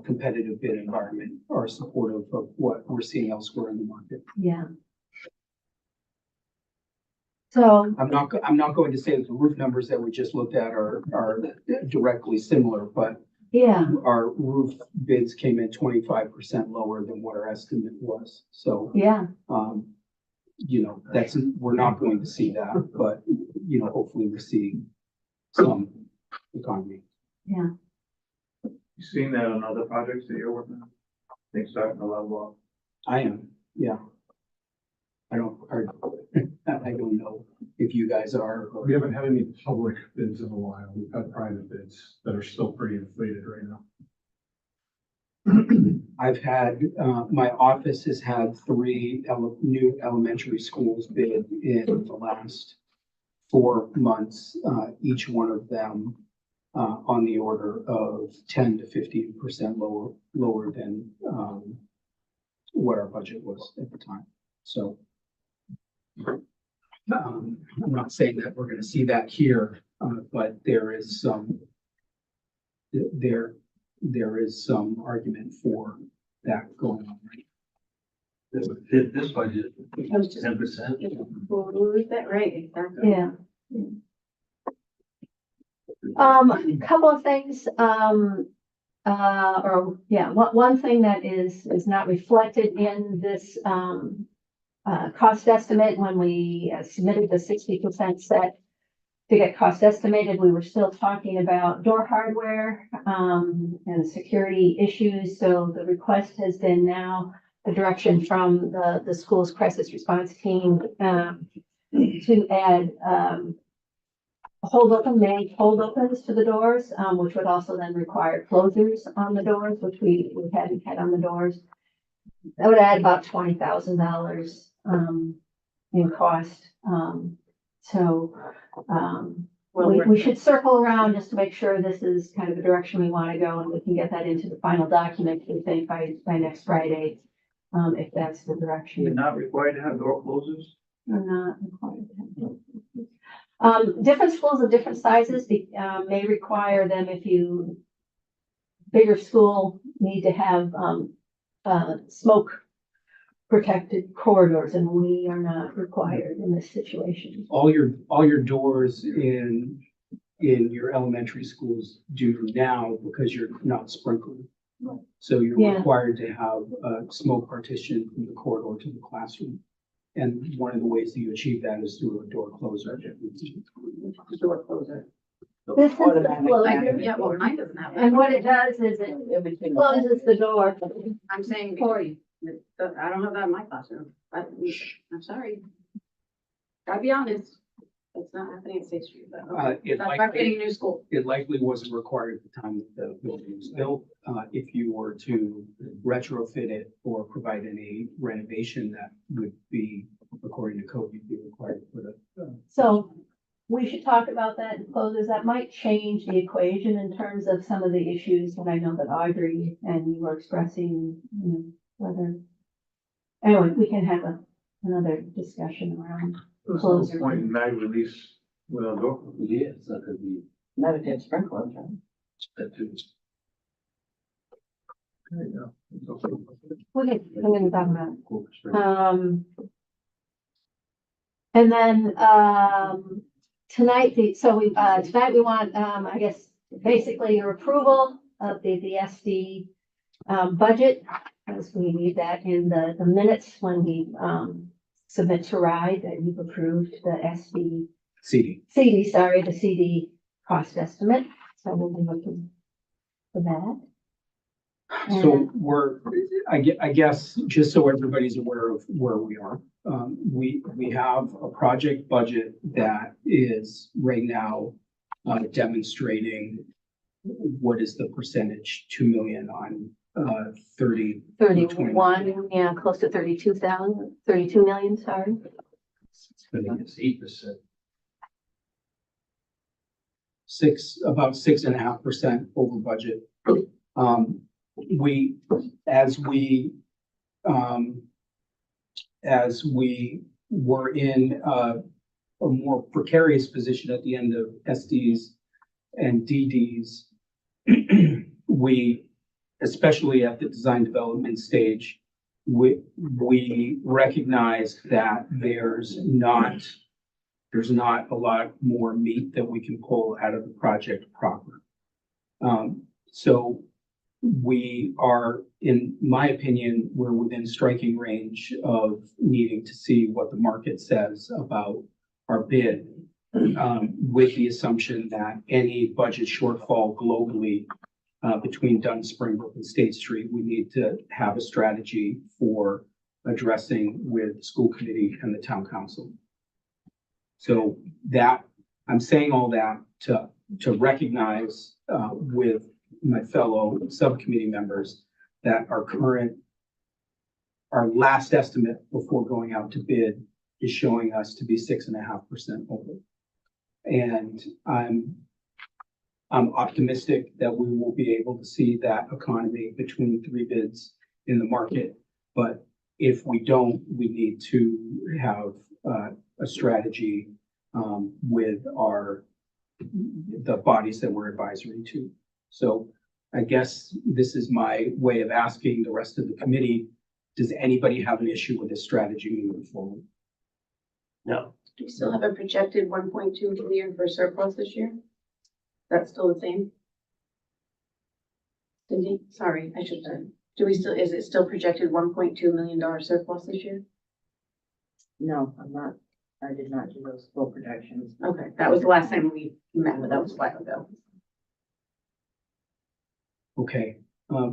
competitive bid environment are supportive of what we're seeing elsewhere in the market. Yeah. So, I'm not going to say that the roof numbers that we just looked at are directly similar, but yeah, our roof bids came in 25% lower than what our estimate was. So, yeah, we're not going to see that, but, hopefully we see some economy. yeah. You seen that on other projects that you're working on? Things starting to level off. I am, yeah. I don't know if you guys are. We haven't had any public bids in a while. We've had private bids that are still pretty inflated right now. I've had, my office has had three new elementary schools bid in the last 4 months, each one of them on the order of 10 to 15% lower than what our budget was at the time. So I'm not saying that we're going to see that here, but there is some argument for that going on. This would fit this budget, 10%. Well, is that right? Exactly. Yeah. A couple of things, one thing that is not reflected in this, cost estimate. When we submitted the 60% set to get cost estimated, we were still talking about door hardware, and security issues. So the request has been now the direction from the school's crisis response team, to add, hold opens to the doors, which would also then require closers on the doors, which we hadn't had on the doors. That would add about $20,000, in cost. We should circle around just to make sure this is kind of the direction we want to go, and we can get that into the final document, we think, by next Friday, if that's the direction. You're not required to have door closers? We're not required to have door closers. Different schools of different sizes may require them. If you, bigger school, need to have smoke protected corridors, and we are not required in this situation. All your doors in your elementary schools do now, because you're not sprinkling. So you're Yeah. required to have a smoke partition from the corridor to the classroom. And one of the ways that you achieve that is through a door closer. Door closer. This is the closure, Yeah, well, mine doesn't have and that. what it does is it closes the door I'm saying, for you. I don't have that in my classroom. I'm sorry. Gotta be honest. It's not happening at State Street, but It that's why I'm getting likely, a new school. it likely wasn't required at the time that the building was built. If you were to retrofit it or provide any renovation, that would be, according to code, you'd be required to put a. So we should talk about that in closers. That might change the equation in terms of some of the issues that I know that Audrey and you were expressing, you know, whether. Anyway, we can have another discussion around There's no point in mag release without door. Yeah, it's not gonna be. Not a sprinkler, right? That too. Okay, I'm gonna talk about it. Cool. And then, tonight, tonight we want, I guess, basically your approval of the SD, budget. As we need that in the minutes when we, submit to RIDE that you've approved the SD, the CD cost estimate. So we'll be looking for that. So I guess, just so everybody's aware of where we are, we have a project budget that is right now demonstrating what is the percentage, 2 million on 31, yeah, close to 32 million, sorry. It's 8%. About 6.5% over budget. As we were in a more precarious position at the end of SDs and DDs, we, especially at the design development stage, we recognize that there's not a lot more meat that we can pull out of the project proper. So we are, in my opinion, we're within striking range of needing to see what the market says about our bid, with the assumption that any budget shortfall globally between Dunn, Springbrook, and State Street, we need to have a strategy for addressing with the school committee and the town council. So that, I'm saying all that to recognize with my fellow subcommittee members that our last estimate before going out to bid is showing us to be 6.5% over. And I'm optimistic that we will be able to see that economy between 3 bids in the market. But if we don't, we need to have a strategy with the bodies that we're advisory to. So I guess this is my way of asking the rest of the committee, does anybody have an issue with this strategy moving forward? No. Do you still have a projected 1.2 million for surplus this year? That's still the same? Cindy, sorry, I should have. Is it still projected $1.2 million surplus this year? No, I'm not. I did not do those full projections. Okay, that was the last time we met, but that was a while ago. Okay,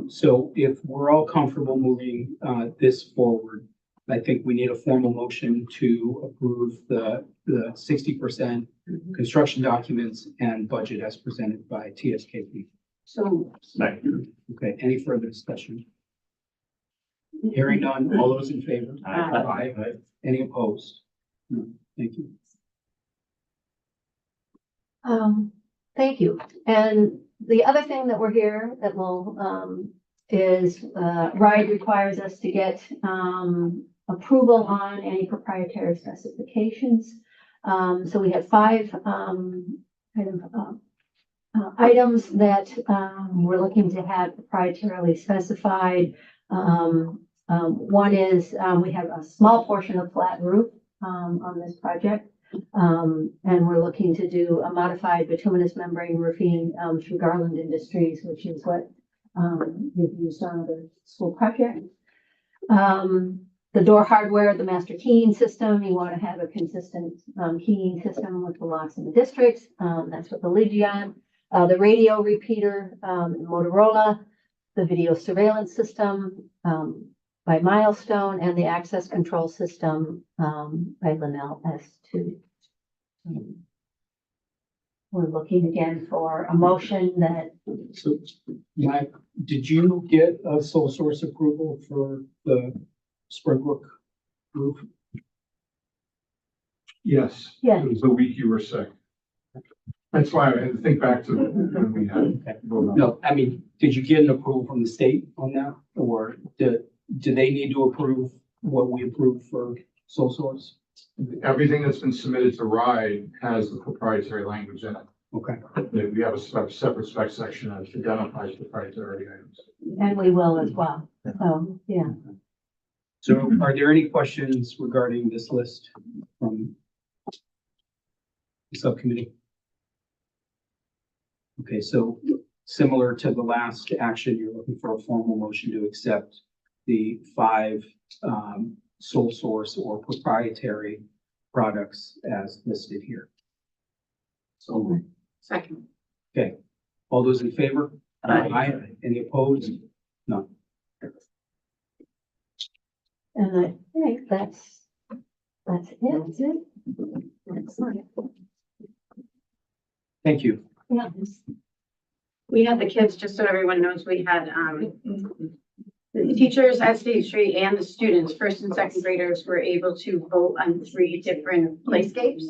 so if we're all comfortable moving this forward, I think we need a formal motion to approve the 60% construction documents and budget as presented by TSKP. So, Okay, any further discussion? Hearing none, all those in favor? Aye. Any opposed? No, thank you. Thank you. And the other thing that we're here that will, is, RIDE requires us to get, approval on any proprietary specifications. So we have 5, items that, we're looking to have proprietarily specified. One is, we have a small portion of flat roof, on this project. And we're looking to do a modified bituminous membrane roofing, through Garland Industries, which is what, we've used on other school projects. the door hardware, the master keying system, you want to have a consistent, keying system with the locks in the districts. That's what the Legion, the radio repeater, Motorola, the video surveillance system, by Milestone, and the access control system, by Linnell S2. We're looking again for a motion that, So, Mike, did you get a sole source approval for the Springbrook roof? Yes. Yeah. It was the week you were sick. That's why I had to think back to when we had. No, I mean, did you get an approval from the state on that? Or do they need to approve what we approved for sole source? Everything that's been submitted to RIDE has the proprietary language in it. Okay. We have a separate spec section that identifies proprietary items. and we will as well. So, yeah. So are there any questions regarding this list from the subcommittee? Okay, so similar to the last action, you're looking for a formal motion to accept the 5 sole source or proprietary products as listed here. So, Second. okay, all those in favor? Aye. Any opposed? None. And I think that's it. Excellent. Thank you. Yeah. We had the kids, just so everyone knows, we had, the teachers at State Street and the students, first and second graders, were able to vote on 3 different playscapes.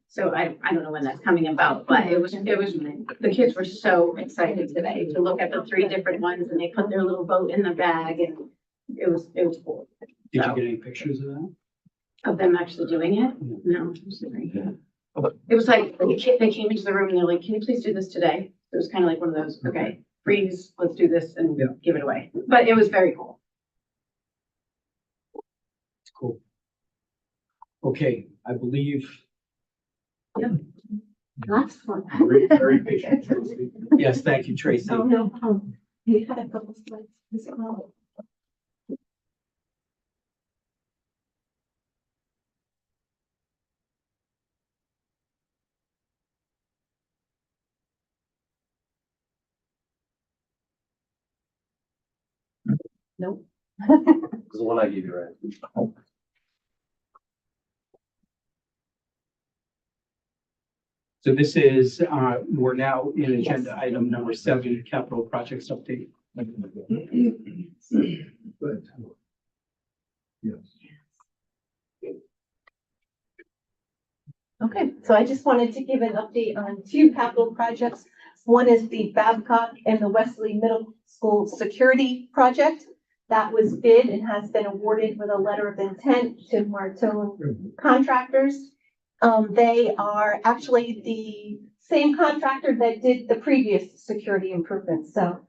So I don't know when that's coming about, but it was, the kids were so excited today to look at the 3 different ones, and they put their little vote in the bag, and it was cool. Did you get any pictures of that? Of them actually doing it? No, I'm sorry. It was like, they came into the room and they're like, can you please do this today? It was kind of like one of those, okay, freeze, let's do this and Yeah. give it away. But it was very cool. Cool. Okay, I believe, Last one. Very patient. Tracy. yes, thank you, Tracy. Oh, no, you had a couple slides as well. Nope. Because the one I gave you, right? So this is, we're now in agenda item number 7, capital projects update. But, yes. Okay, so I just wanted to give an update on 2 capital projects. One is the Babcock and the Westerly Middle School Security Project. That was bid and has been awarded with a letter of intent to Martone Contractors. They are actually the same contractor that did the previous security improvements. So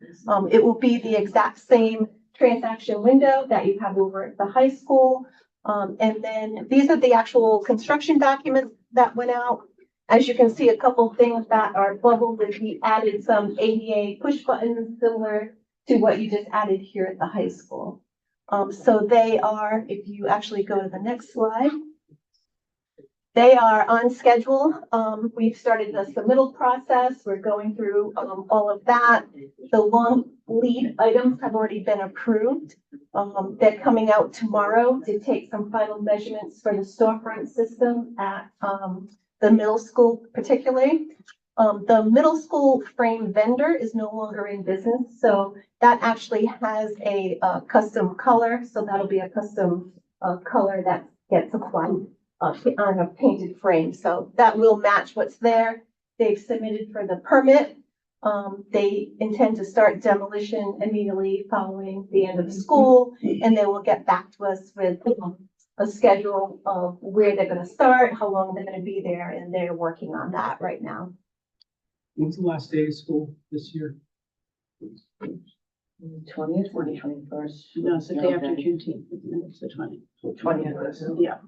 it will be the exact same transaction window that you have over at the high school. And then these are the actual construction documents that went out. As you can see, a couple things that are bubbled, and we added some ADA push buttons similar to what you just added here at the high school. So they are, if you actually go to the next slide, they are on schedule. We've started the submittal process. We're going through all of that. The long lead items have already been approved. They're coming out tomorrow to take some final measurements for the storefront system at the middle school particularly. The middle school frame vendor is no longer in business, so that actually has a custom color. So that'll be a custom color that gets applied on a painted frame. So that will match what's there. They've submitted for the permit. They intend to start demolition immediately following the end of school, and they will get back to us with a schedule of where they're going to start, how long they're going to be there, and they're working on that right now. When's the last day of school this year? 20th, 21st. No, it's the day after Juneteenth, isn't it? It's the 20th. 20th. Yeah.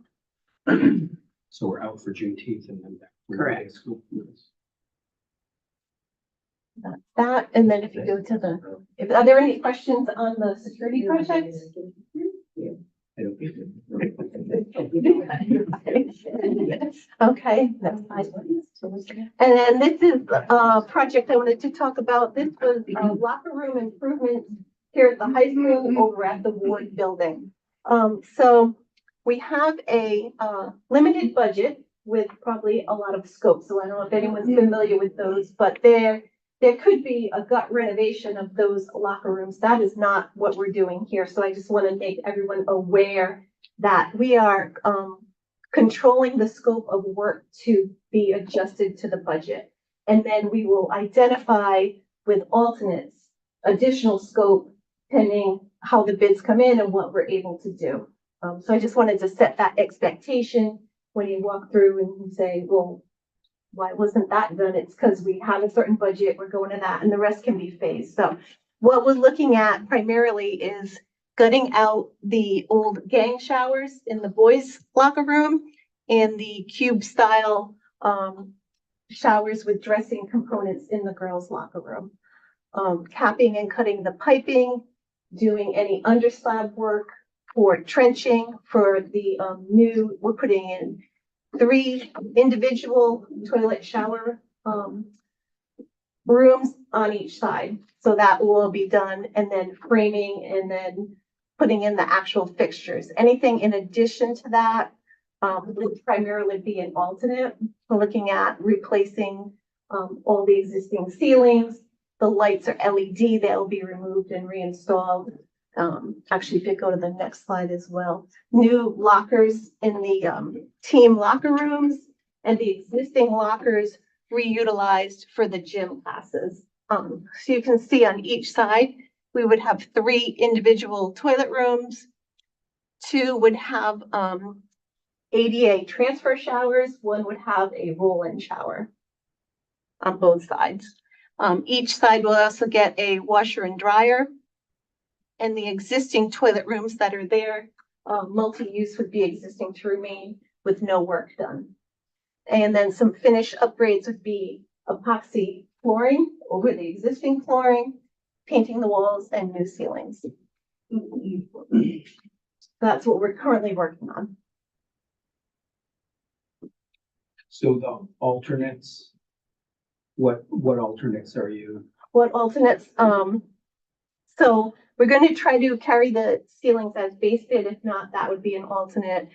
So we're out for Juneteenth and then back. for the day of school. That's that, and then if you go to are there any questions on the security project? I don't. Okay, that's fine. And then this is a project I wanted to talk about. This was locker room improvements here at the high school over at the Ward building. So we have a limited budget with probably a lot of scope. So I don't know if anyone's familiar with those, but there could be a gut renovation of those locker rooms. That is not what we're doing here. So I just want to make everyone aware that we are controlling the scope of work to be adjusted to the budget. And then we will identify with alternates additional scope pending how the bids come in and what we're able to do. So I just wanted to set that expectation when you walk through and you say, well, why wasn't that done? It's because we have a certain budget, we're going to that, and the rest can be phased. So what we're looking at primarily is gutting out the old gang showers in the boys' locker room and the cube style showers with dressing components in the girls' locker room. Capping and cutting the piping, doing any underslab work for trenching for the we're putting in 3 individual toilet shower rooms on each side. So that will be done, and then framing, and then putting in the actual fixtures. Anything in addition to that would primarily be an alternate. We're looking at replacing all the existing ceilings. The lights are LED, they'll be removed and reinstalled. Actually, if you go to the next slide as well, new lockers in the team locker rooms, and the existing lockers reutilized for the gym classes. So you can see on each side, we would have 3 individual toilet rooms. 2 would have ADA transfer showers. 1 would have a roll-in shower on both sides. Each side will also get a washer and dryer. And the existing toilet rooms that are there, multi-use would be existing to remain with no work done. And then some finish upgrades would be epoxy flooring over the existing flooring, painting the walls, and new ceilings. That's what we're currently working on. So the alternates, what alternates are you? What alternates? So we're going to try to carry the ceilings as base bid. If not, that would be an alternate.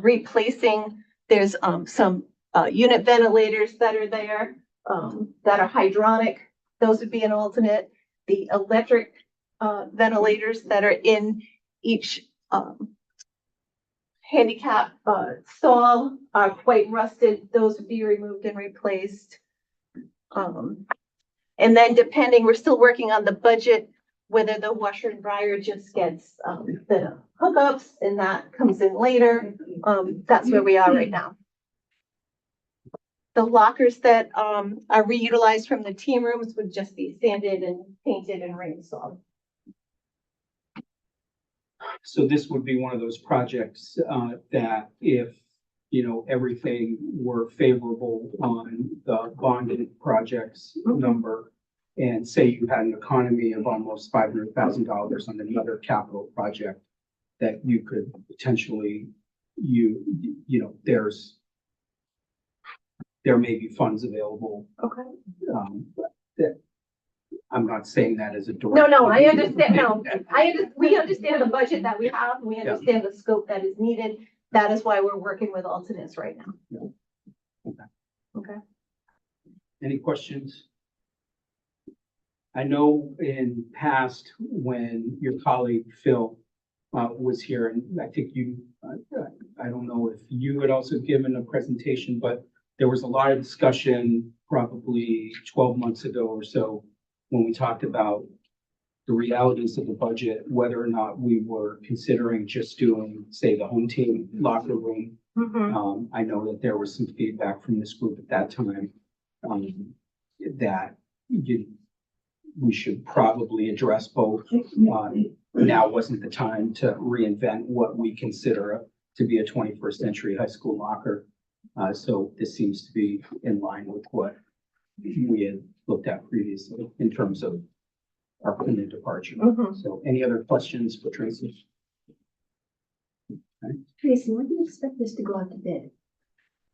Replacing, there's some unit ventilators that are there that are hydronic. Those would be an alternate. The electric ventilators that are in each handicap stall are quite rusted. Those would be removed and replaced. And then depending, we're still working on the budget, whether the washer and dryer just gets the hookups and that comes in later. That's where we are right now. The lockers that are reutilized from the team rooms would just be sanded and painted and reinstalled. So this would be one of those projects that if, you know, everything were favorable on the bonded projects number, and say you had an economy of almost $500,000 on another capital project, that you could potentially, you know, there may be funds available. Okay. That I'm not saying that as a direct. No, I understand. No, we understand the budget that we have. We understand the scope that is needed. That is why we're working with alternates right now. Yeah. Okay. Any questions? I know in past, when your colleague Phil was here, and I think you, I don't know if you had also given a presentation, but there was a lot of discussion probably 12 months ago or so when we talked about the realities of the budget, whether or not we were considering just doing, say, the home team locker room. I know that there was some feedback from this group at that time that we should probably address both. Now wasn't the time to reinvent what we consider to be a 21st century high school locker. So this seems to be in line with what we had looked at previously in terms of our planned departure. So any other questions for Tracy? Tracy, when do you expect this to go out to bid?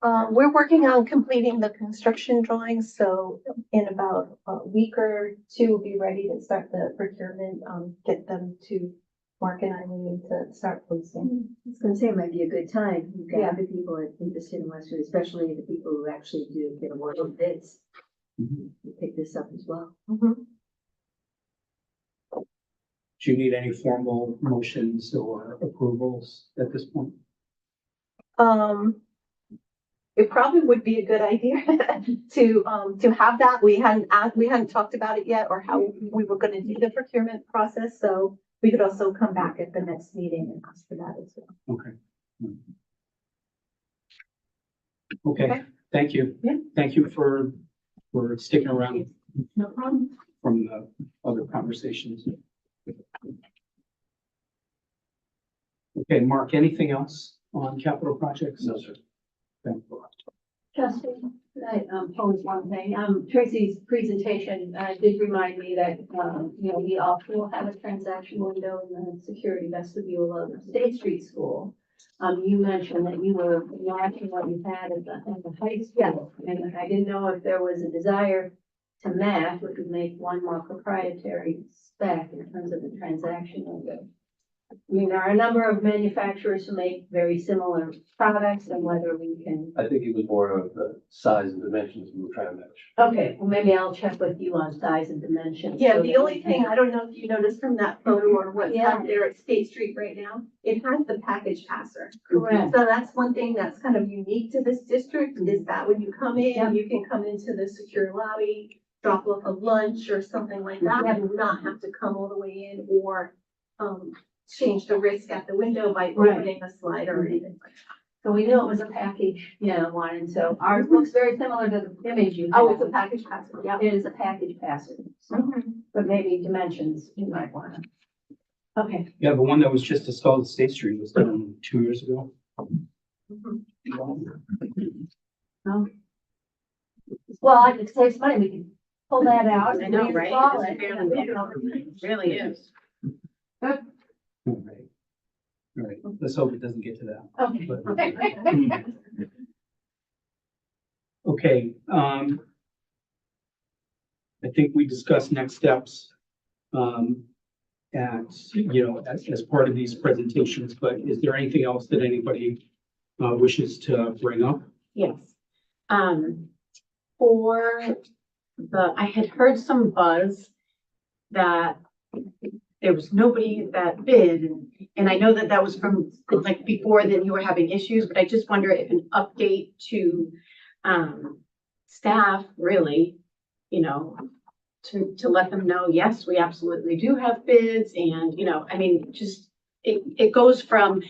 We're working on completing the construction drawings, so in about a week or two, we'll be ready to start the procurement, get them to Mark and Eileen to start posting. I was gonna say it might be a good time. You've got Yeah. other people interested in Westerly, especially the people who actually do get awarded bids. Mhm. You pick this up as well. Mhm. Do you need any formal motions or approvals at this point? It probably would be a good idea to have that. We hadn't talked about it yet or how we were gonna do the procurement process, so we could also come back at the next meeting and ask for that as well. Okay. Okay, Okay. thank you. Yeah. Thank you for sticking around No problem. from the other conversations. Okay, Mark, anything else on capital projects? No, sir. Thank you. Justin, I pose one thing. Tracy's presentation did remind me that, we also will have a transaction window in the security vestibule of State Street School. You mentioned that you were watching what you had at the high school. And I didn't know if there was a desire to match, which would make one more proprietary spec in terms of the transaction window. I mean, there are a number of manufacturers who make very similar products and whether we can. I think it was more of the size and dimensions we were trying to match. Okay, well, maybe I'll check with you on size and dimensions. Yeah, so the that only we can- thing, I don't know if you noticed from that photo or what's Yeah. out there at State Street right now, it has the package passer. Correct. So that's one thing that's kind of unique to this district, is that when you come Yeah. in, you can come into the secure lobby, drop off a lunch or something like that, Yeah. and not have to come all the way in or, change the risk at the window by Right. opening a slider or anything like that. So we knew it was a package, one, and so ours looks very similar to the image you. Oh, have. it's a package passer, yeah. It is a package passer, so, but maybe dimensions you might want to. Okay, Yeah, the one that was just installed at State Street was done 2 years ago. Mhm. well, I could save some money, we can pull that out. I know, and right? reinstall It's it. fairly big. It really is. All right. All right, let's hope it doesn't get to that. Okay. Okay, I think we discussed next steps, as part of these presentations, but is there anything else that anybody, wishes to bring up? Yes. I had heard some buzz that there was nobody that bid, and I know that that was from, like, before that you were having issues, but I just wonder if an update to, staff, really, to let them know, yes, we absolutely do have bids, and, I mean, just, it goes from,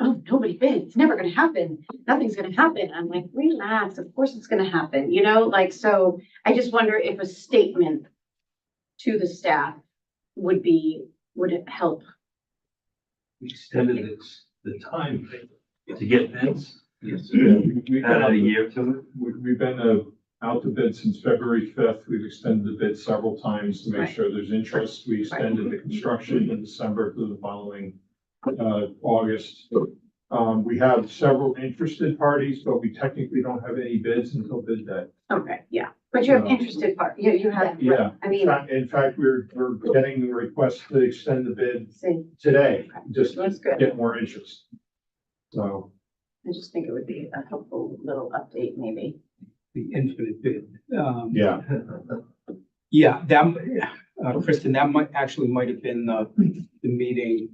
oh, nobody bid, it's never gonna happen, nothing's gonna happen. I'm like, relax, of course it's gonna happen, so I just wonder if a statement to the staff would it help? We extended the time to get bids. Yes. We've Added a been, year to it. we've been out to bid since February 5th. We've extended the bid several times to make Right. sure there's interest. We extended the construction in December to the following August. We have several interested parties, but we technically don't have any bids until bid day. Okay, yeah, but you have No. interested part, you have. Yeah. I mean, In fact, we're getting requests to extend the bid see, today, just to that's good. get more interest. So, I just think it would be a helpful little update, maybe. The infinite bid. yeah. Yeah, Kristen, that might have been the meeting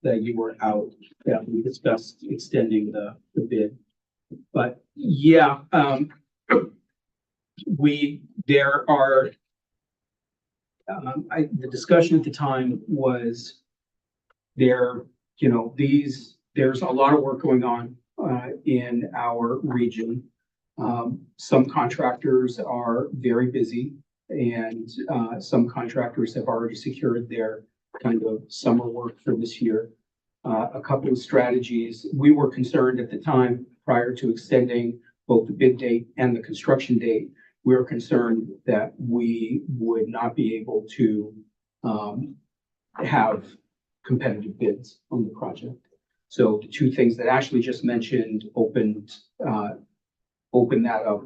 that you were out, that we discussed extending the bid. But yeah, the discussion at the time was there's a lot of work going on in our region. Some contractors are very busy, and some contractors have already secured their kind of summer work for this year. A couple of strategies. We were concerned at the time, prior to extending both the bid date and the construction date, we were concerned that we would not be able to have competitive bids on the project. So the two things that Ashley just mentioned opened that up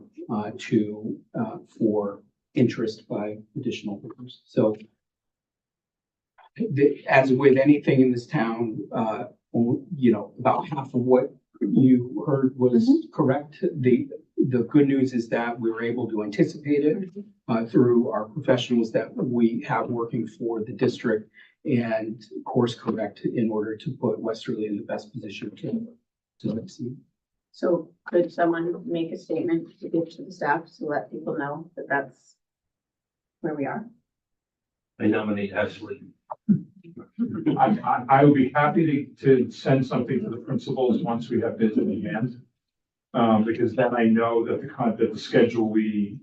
for interest by additional workers. So as with anything in this town, about half of what you heard was correct. The good news is that we were able to anticipate it through our professionals that we have working for the district and course correct in order to put Westerly in the best position to succeed. So could someone make a statement to give to the staff to let people know that that's where we are? I nominate Ashley. I would be happy to send something to the principals once we have bids in hand. Because then I know that the schedule we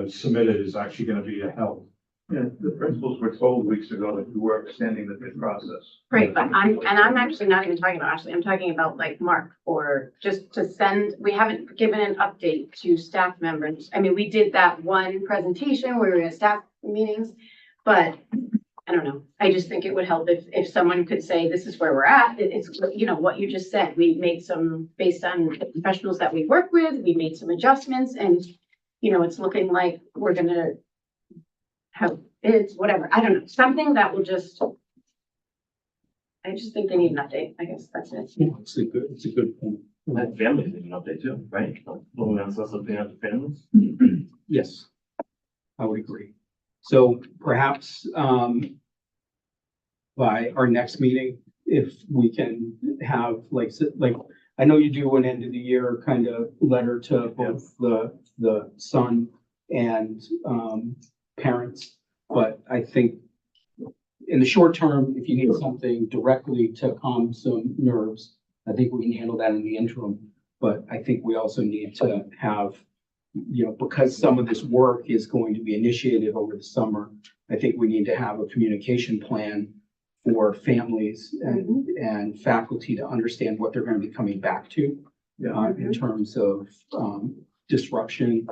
submitted is actually gonna be held. Yeah, the principals were told weeks ago that we were extending the bid process. Right, but I'm actually not even talking about Ashley, I'm talking about like Mark, or just to send, we haven't given an update to staff members. I mean, we did that one presentation where we had staff meetings, but I don't know. I just think it would help if someone could say, this is where we're at. It's, what you just said. We made some, based on the professionals that we work with, we made some adjustments and, it's looking like we're gonna have bids, whatever. I don't know, something that will just, I just think they need an update. I guess that's it. Yeah, it's a good point. That families need an update too, right? Well, that's something out to families. Yes, I would agree. So perhaps by our next meeting, if we can have I know you do an end of the year kind of letter to both the son and parents, but I think in the short term, if you need something directly to calm some nerves, I think we can handle that in the interim. But I think we also need to have, because some of this work is going to be initiated over the summer, I think we need to have a communication plan for families and faculty to understand what they're going to be coming back to in terms of disruption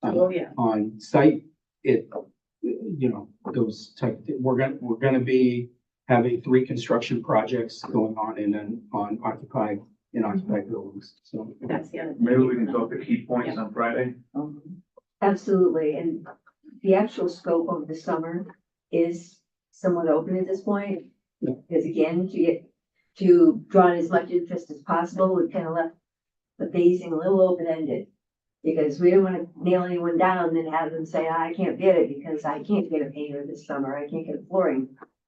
on site. Those type. We're going to be having 3 construction projects going on on occupied buildings. So That's the other thing. Maybe we can talk the key points on Friday. Absolutely, and the actual scope of the summer is somewhat open at this point. Because again, to draw in as much interest as possible, we kind of left the phasing a little open-ended. Because we don't want to nail anyone down and have them say, I can't get it because I can't get a painter this summer, I can't get a flooring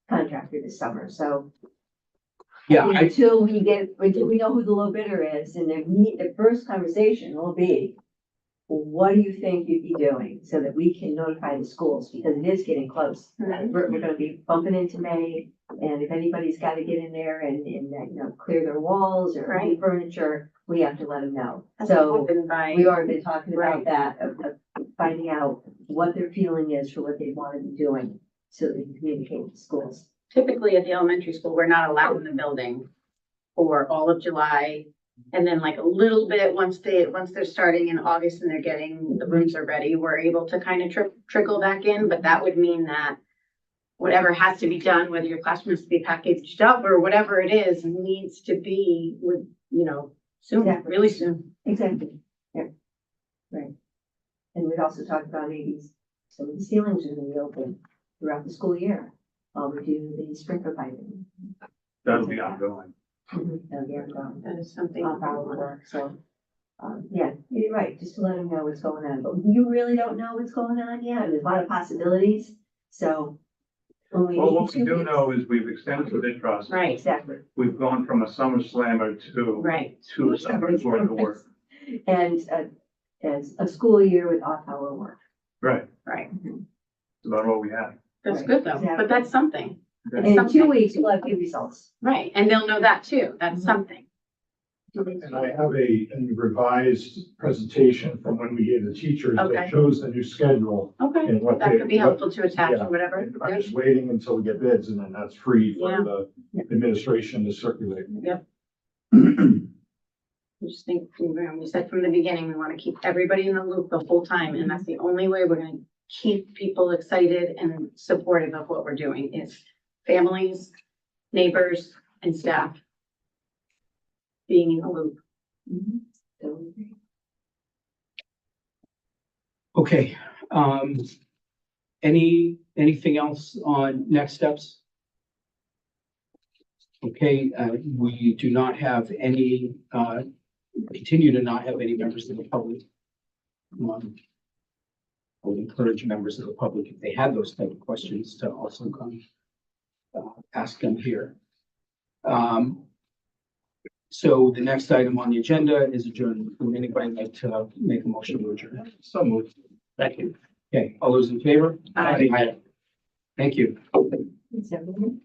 contractor this summer, so. Until we know who the low bidder is, and the first conversation will be, what do you think you'd be doing so that we can notify the schools, because it is getting close. We're gonna be bumping into May, and if anybody's gotta get in there and clear their walls or any furniture, we have to let them know. So we've already been talking about that, of finding out what their feeling is for what they want to be doing, so that we can communicate with the schools. Typically at the elementary school, we're not allowed in the building for all of July. And then like a little bit, once they're starting in August and the rooms are ready, we're able to kind of trickle back in, but that would mean that whatever has to be done, whether your classroom has to be packaged up or whatever it is, needs to be soon, really soon. Exactly, yeah, right. And we'd also talked about maybe some of the ceilings are gonna be open throughout the school year, while we do the sprinkler piping. That'll be ongoing. That is something. Work, so, yeah, you're right, just to let them know what's going on, but you really don't know what's going on yet, there's a lot of possibilities, so. Well, what we do know is we've extended the bid process. Right. Exactly. We've gone from a summer slammer to a summer's worth of work. And, as a school year with off-hour work. Right, Right. that's about all we have. That's Right, good though, exactly. but that's something. And in 2 weeks, we'll have good results. Right, and they'll know that too. That's something. And I have a revised presentation from when we gave the teachers Okay. that shows the new schedule. Okay, And what that they- could be helpful to attach Yeah. or whatever. And I'm just waiting until we get bids, and then that's free for Yeah. the administration to circulate. Yep. I just think, we said from the beginning, we want to keep everybody in the loop the whole time, and that's the only way we're gonna keep people excited and supportive of what we're doing is families, neighbors, and staff. being in the loop. Okay, anything else on next steps? Okay, we do not have any, continue to not have any members of the public. I would encourage members of the public, if they have those type of questions, to also come ask them here. So the next item on the agenda is adjournment. Would anybody like to make a motion to adjourn? So moved. Thank you. Okay, all those in favor? Aye. Thank you. It's everything.